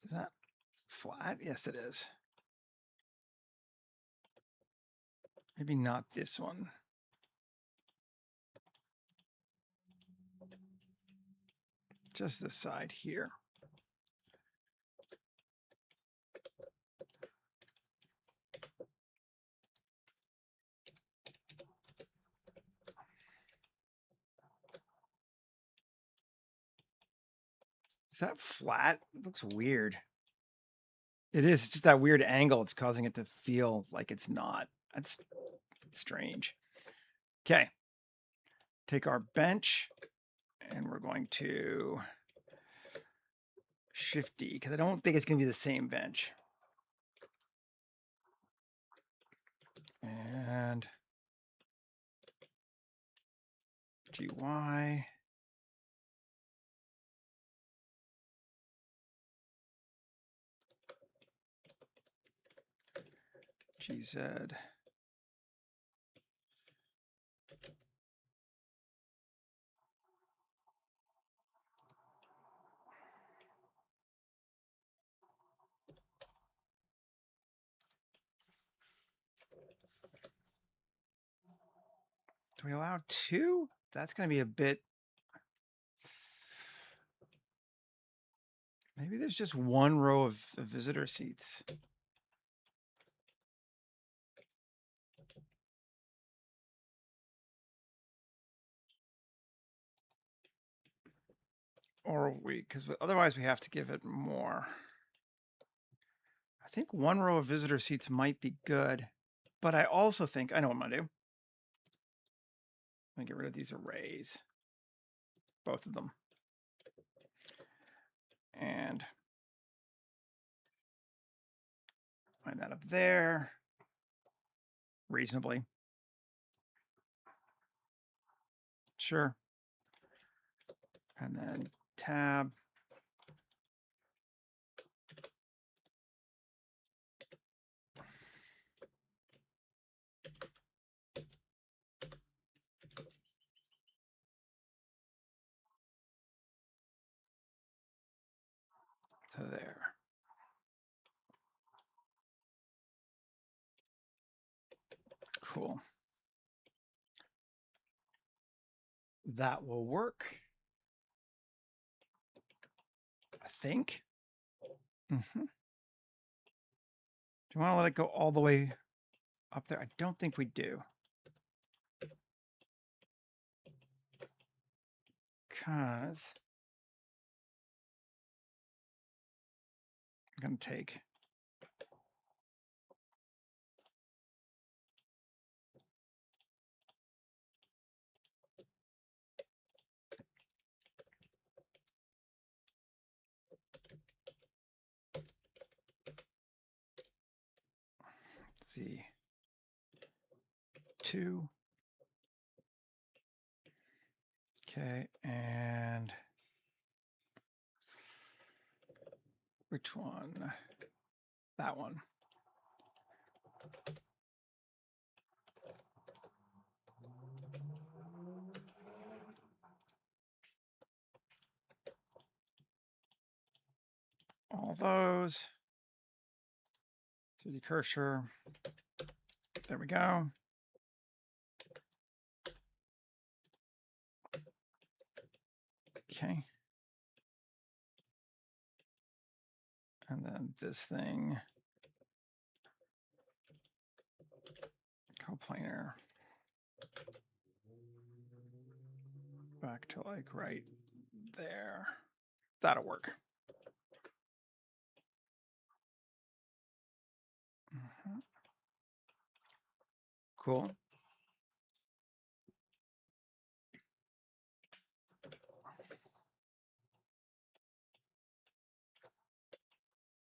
Is that flat? Yes, it is. Maybe not this one. Just this side here. Is that flat? It looks weird. It is. It's just that weird angle. It's causing it to feel like it's not. That's strange. Okay. Take our bench and we're going to Shift D because I don't think it's going to be the same bench. And GY. GZ. Do we allow 2? That's going to be a bit. Maybe there's just one row of visitor seats. Or because otherwise we have to give it more. I think one row of visitor seats might be good, but I also think, I know what I'm going to do. I'm going to get rid of these arrays, both of them. And line that up there reasonably. Sure. And then tab. To there. Cool. That will work. I think. Do you want to let it go all the way up there? I don't think we do. Because I'm going to take see 2. Okay, and which one? That one. All those through the cursor. There we go. Okay. And then this thing, coplanar. Back to like right there. That'll work. Cool.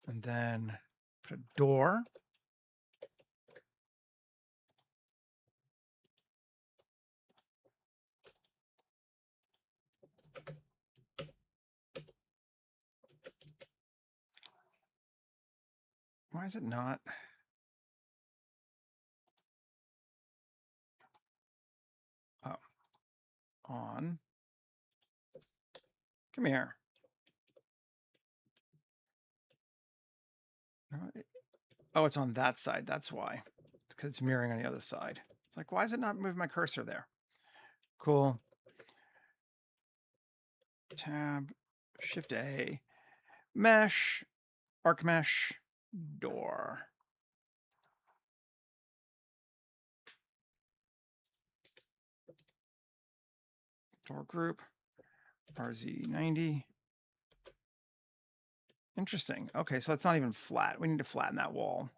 And then put a door. Why is it not? Oh, on. Come here. Oh, it's on that side. That's why. It's because it's mirroring on the other side. It's like, why is it not moving my cursor there? Cool. Tab, Shift A, mesh, arc mesh, door. Door group, RZ90. Interesting. Okay, so it's not even flat. We need to flatten that wall.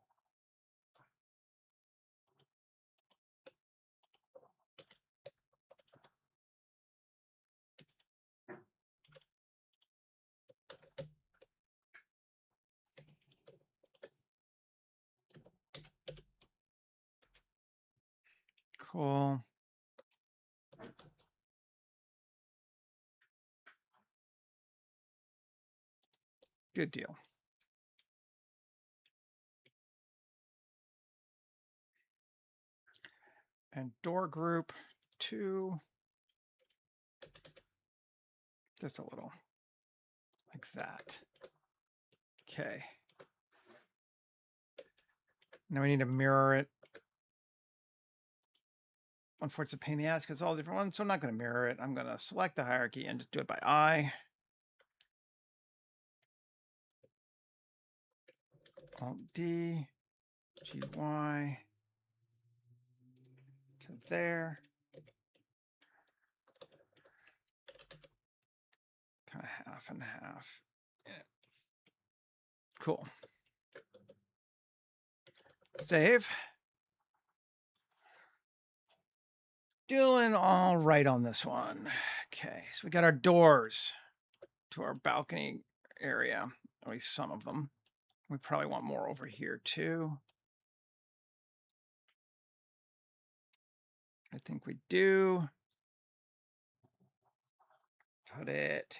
Cool. Good deal. And door group 2, just a little like that. Okay. Now we need to mirror it. Unfortunately, it's a pain in the ass because it's all different ones, so I'm not going to mirror it. I'm going to select the hierarchy and just do it by eye. Alt-D, GY, to there. Kind of half and half. Yeah. Cool. Save. Doing all right on this one. Okay, so we got our doors to our balcony area, at least some of them. We probably want more over here too. I think we do. Put it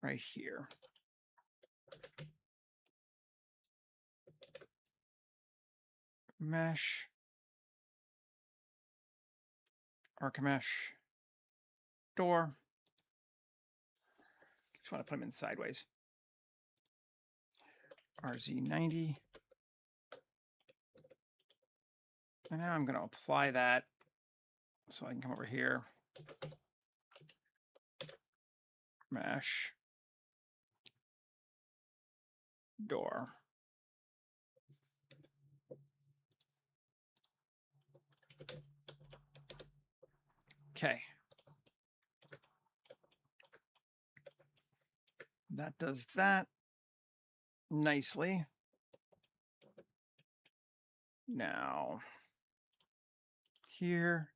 right here. Mesh. Arc mesh. Door. Just want to put them in sideways. RZ90. And now I'm going to apply that so I can come over here. Mesh. Door. Okay. That does that nicely. Now, here,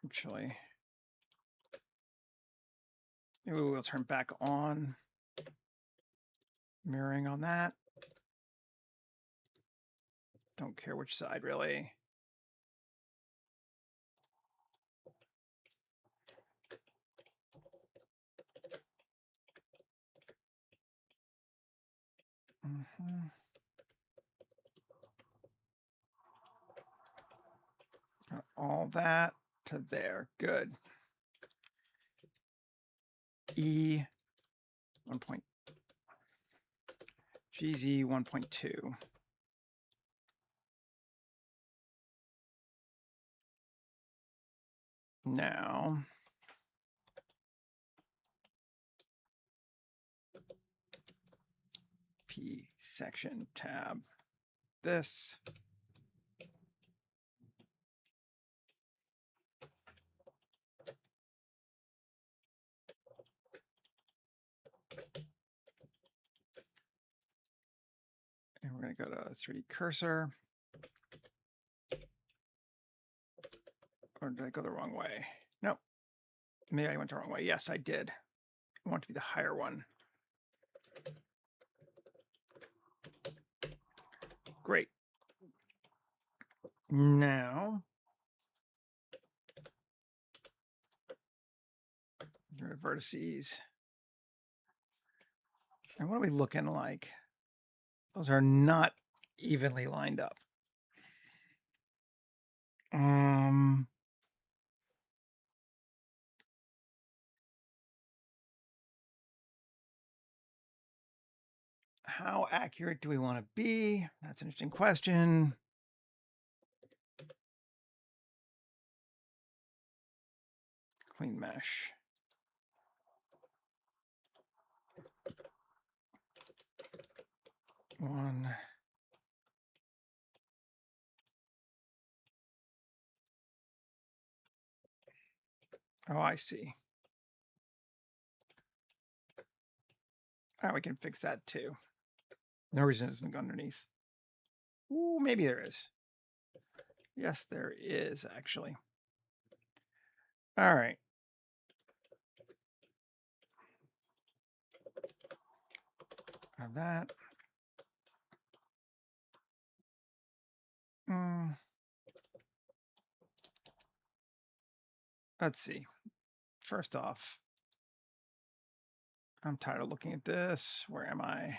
actually, maybe we'll turn back on mirroring on that. Don't care which side, really. Got all that to there. Good. E 1. GZ 1.2. Now, P section tab. This. And we're going to go to 3D cursor. Or did I go the wrong way? No. Maybe I went the wrong way. Yes, I did. I want to be the higher one. Great. Now, get rid of vertices. And what are we looking like? Those are not evenly lined up. How accurate do we want to be? That's an interesting question. Clean mesh. One. Oh, I see. Oh, we can fix that too. No reason it doesn't go underneath. Ooh, maybe there is. Yes, there is actually. All right. Have that. Let's see. First off, I'm tired of looking at this. Where am I?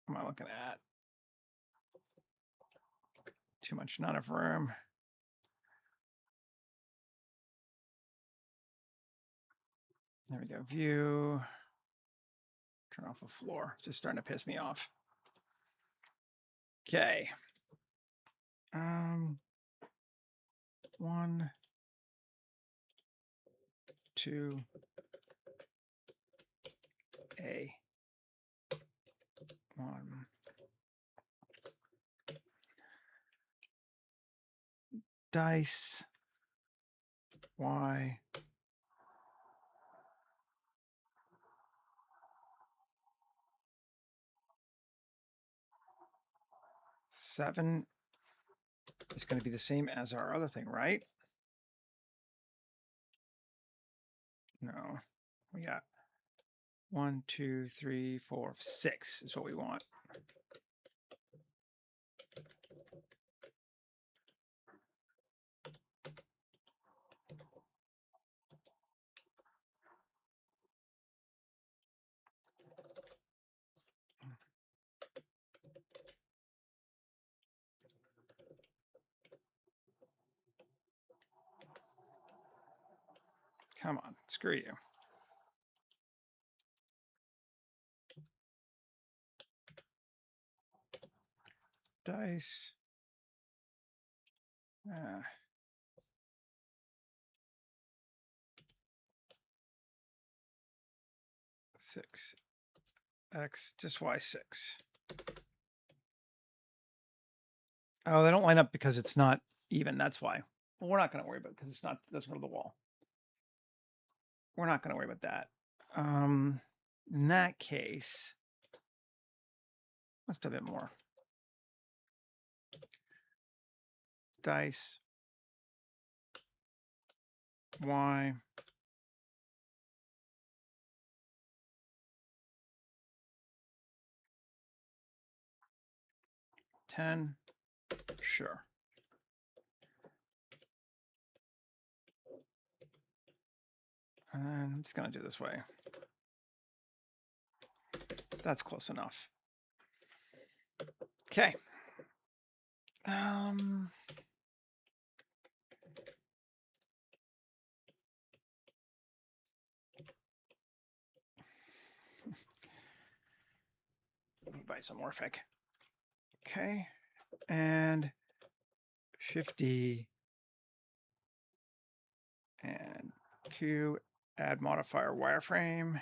What am I looking at? Too much, not enough room. There we go. View. Turn off the floor. Just starting to piss me off. Okay. 1, 2, A. 1. Dice. Y. 7 is going to be the same as our other thing, right? No. We got 1, 2, 3, 4, 6 is what we want. Come on, screw you. Dice. 6. X, just Y6. Oh, they don't line up because it's not even. That's why. Well, we're not going to worry about it because it's not. That's go to the wall. We're not going to worry about that. In that case, let's do a bit more. Dice. Y. 10. Sure. And I'm just going to do this way. That's close enough. Okay. Let me buy some Morphic. Okay. And Shift D and Q, add modifier wireframe.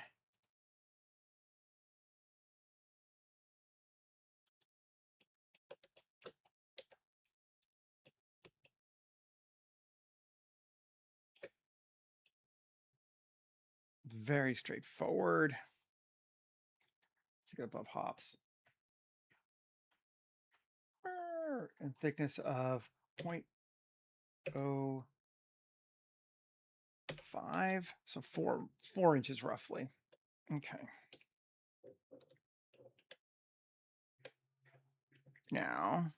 Very straightforward. Let's get above hops. And thickness of 0.05, so 4 inches roughly. Okay. Now,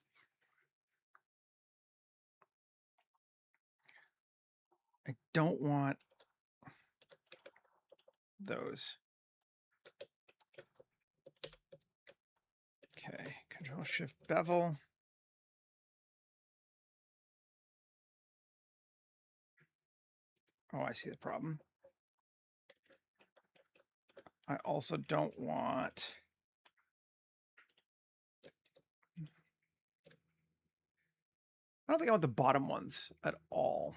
I don't want those. Okay, Control Shift bevel. Oh, I see the problem. I also don't want I don't think I want the bottom ones at all.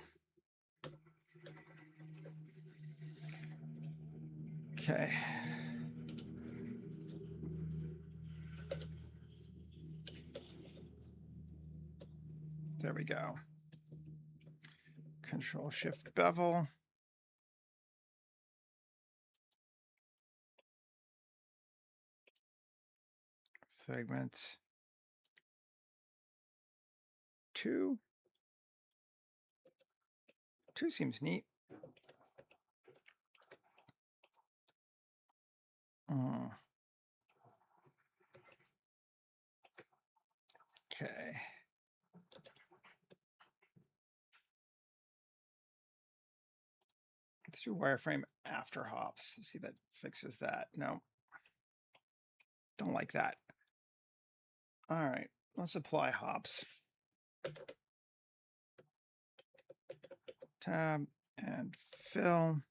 Okay. There we go. Control Shift bevel. Segment 2. 2 seems neat. Okay. Let's do wireframe after hops. See if that fixes that. No. Don't like that. All right. Let's apply hops. Tab and fill.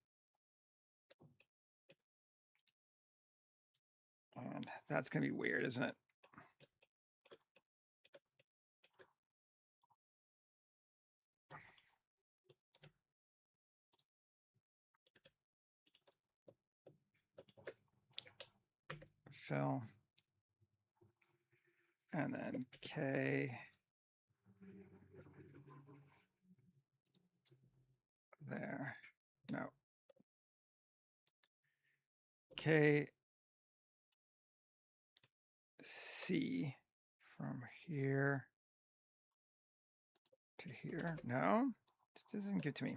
And that's going to be weird, isn't it? Fill. And then K. There. No. K. C from here to here. No, it doesn't get to me.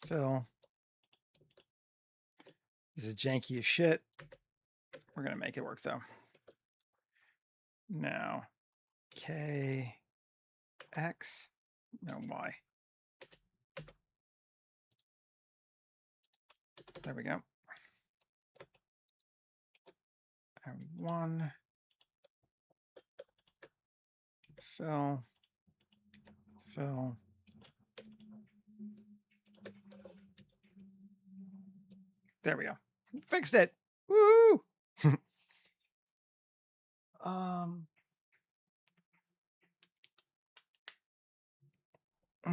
Fill. This is janky as shit. We're going to make it work though. Now, K, X, no, Y. There we go. And 1. Fill. Fill. There we go. Fixed it. Woo!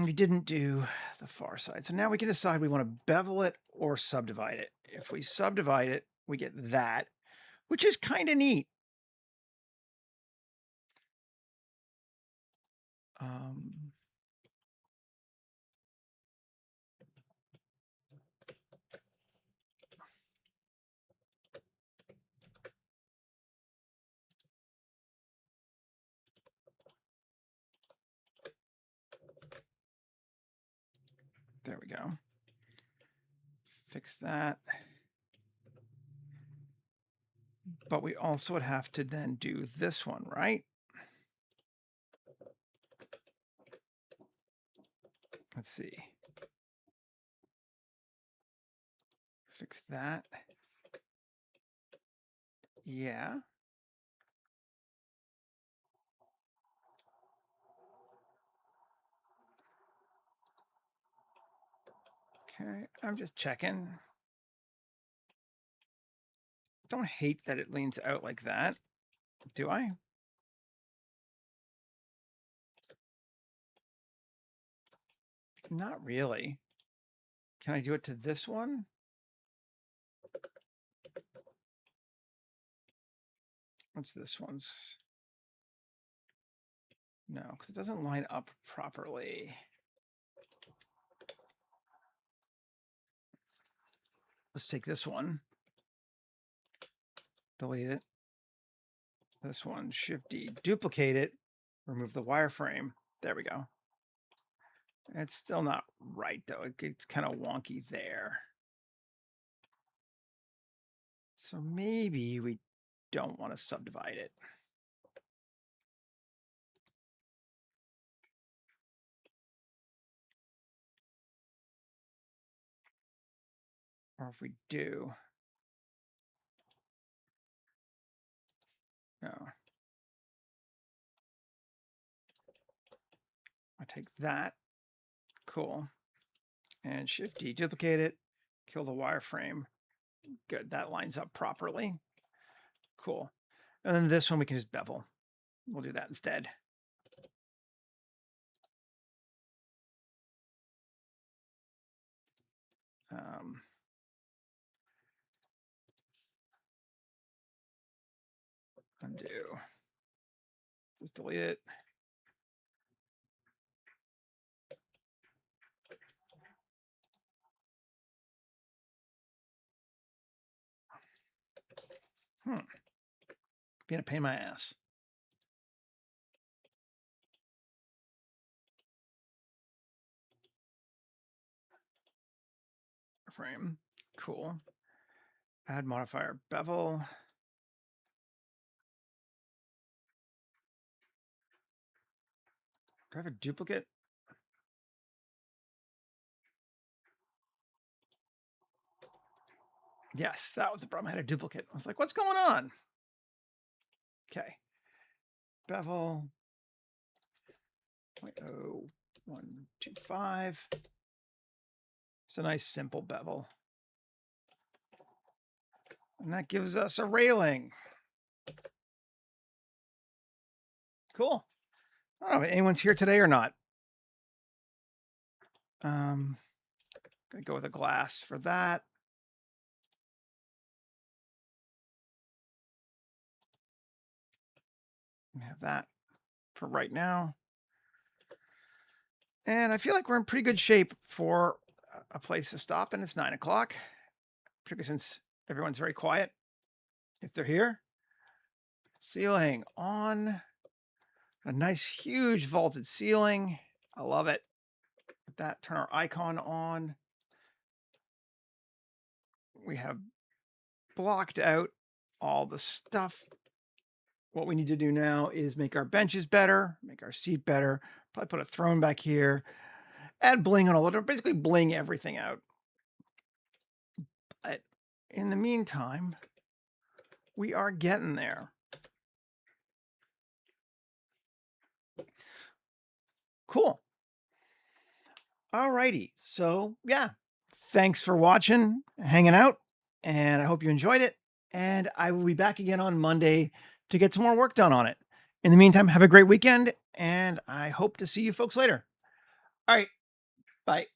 We didn't do the far side. So now we can decide we want to bevel it or subdivide it. If we subdivide it, we get that, which is kind of neat. There we go. Fix that. But we also would have to then do this one, right? Let's see. Fix that. Yeah. Okay, I'm just checking. Don't hate that it leans out like that, do I? Not really. Can I do it to this one? What's this one's? No, because it doesn't line up properly. Let's take this one. Delete it. This one, Shift D, duplicate it, remove the wireframe. There we go. It's still not right though. It's kind of wonky there. So maybe we don't want to subdivide it. Or if we do, no. I take that, cool, and Shift D, duplicate it, kill the wireframe. Good, that lines up properly. Cool. And then this one we can just bevel. We'll do that instead. Undo. Just delete it. Being a pain in my ass. Frame. Cool. Add modifier bevel. Do I have a duplicate? Yes, that was the problem. I had a duplicate. I was like, what's going on? Okay. Bevel 0.0125. It's a nice simple bevel. And that gives us a railing. Cool. I don't know if anyone's here today or not. Gonna go with a glass for that. We have that for right now. And I feel like we're in pretty good shape for a place to stop, and it's 9 o'clock, particularly since everyone's very quiet. If they're here, ceiling on, a nice huge vaulted ceiling. I love it. With that, turn our icon on. We have blocked out all the stuff. What we need to do now is make our benches better, make our seat better, probably put a throne back here, add bling on a little, basically bling everything out. But in the meantime, we are getting there. Cool. All righty. So yeah, thanks for watching, hanging out, and I hope you enjoyed it. And I will be back again on Monday to get some more work done on it. In the meantime, have a great weekend, and I hope to see you folks later. All right. Bye.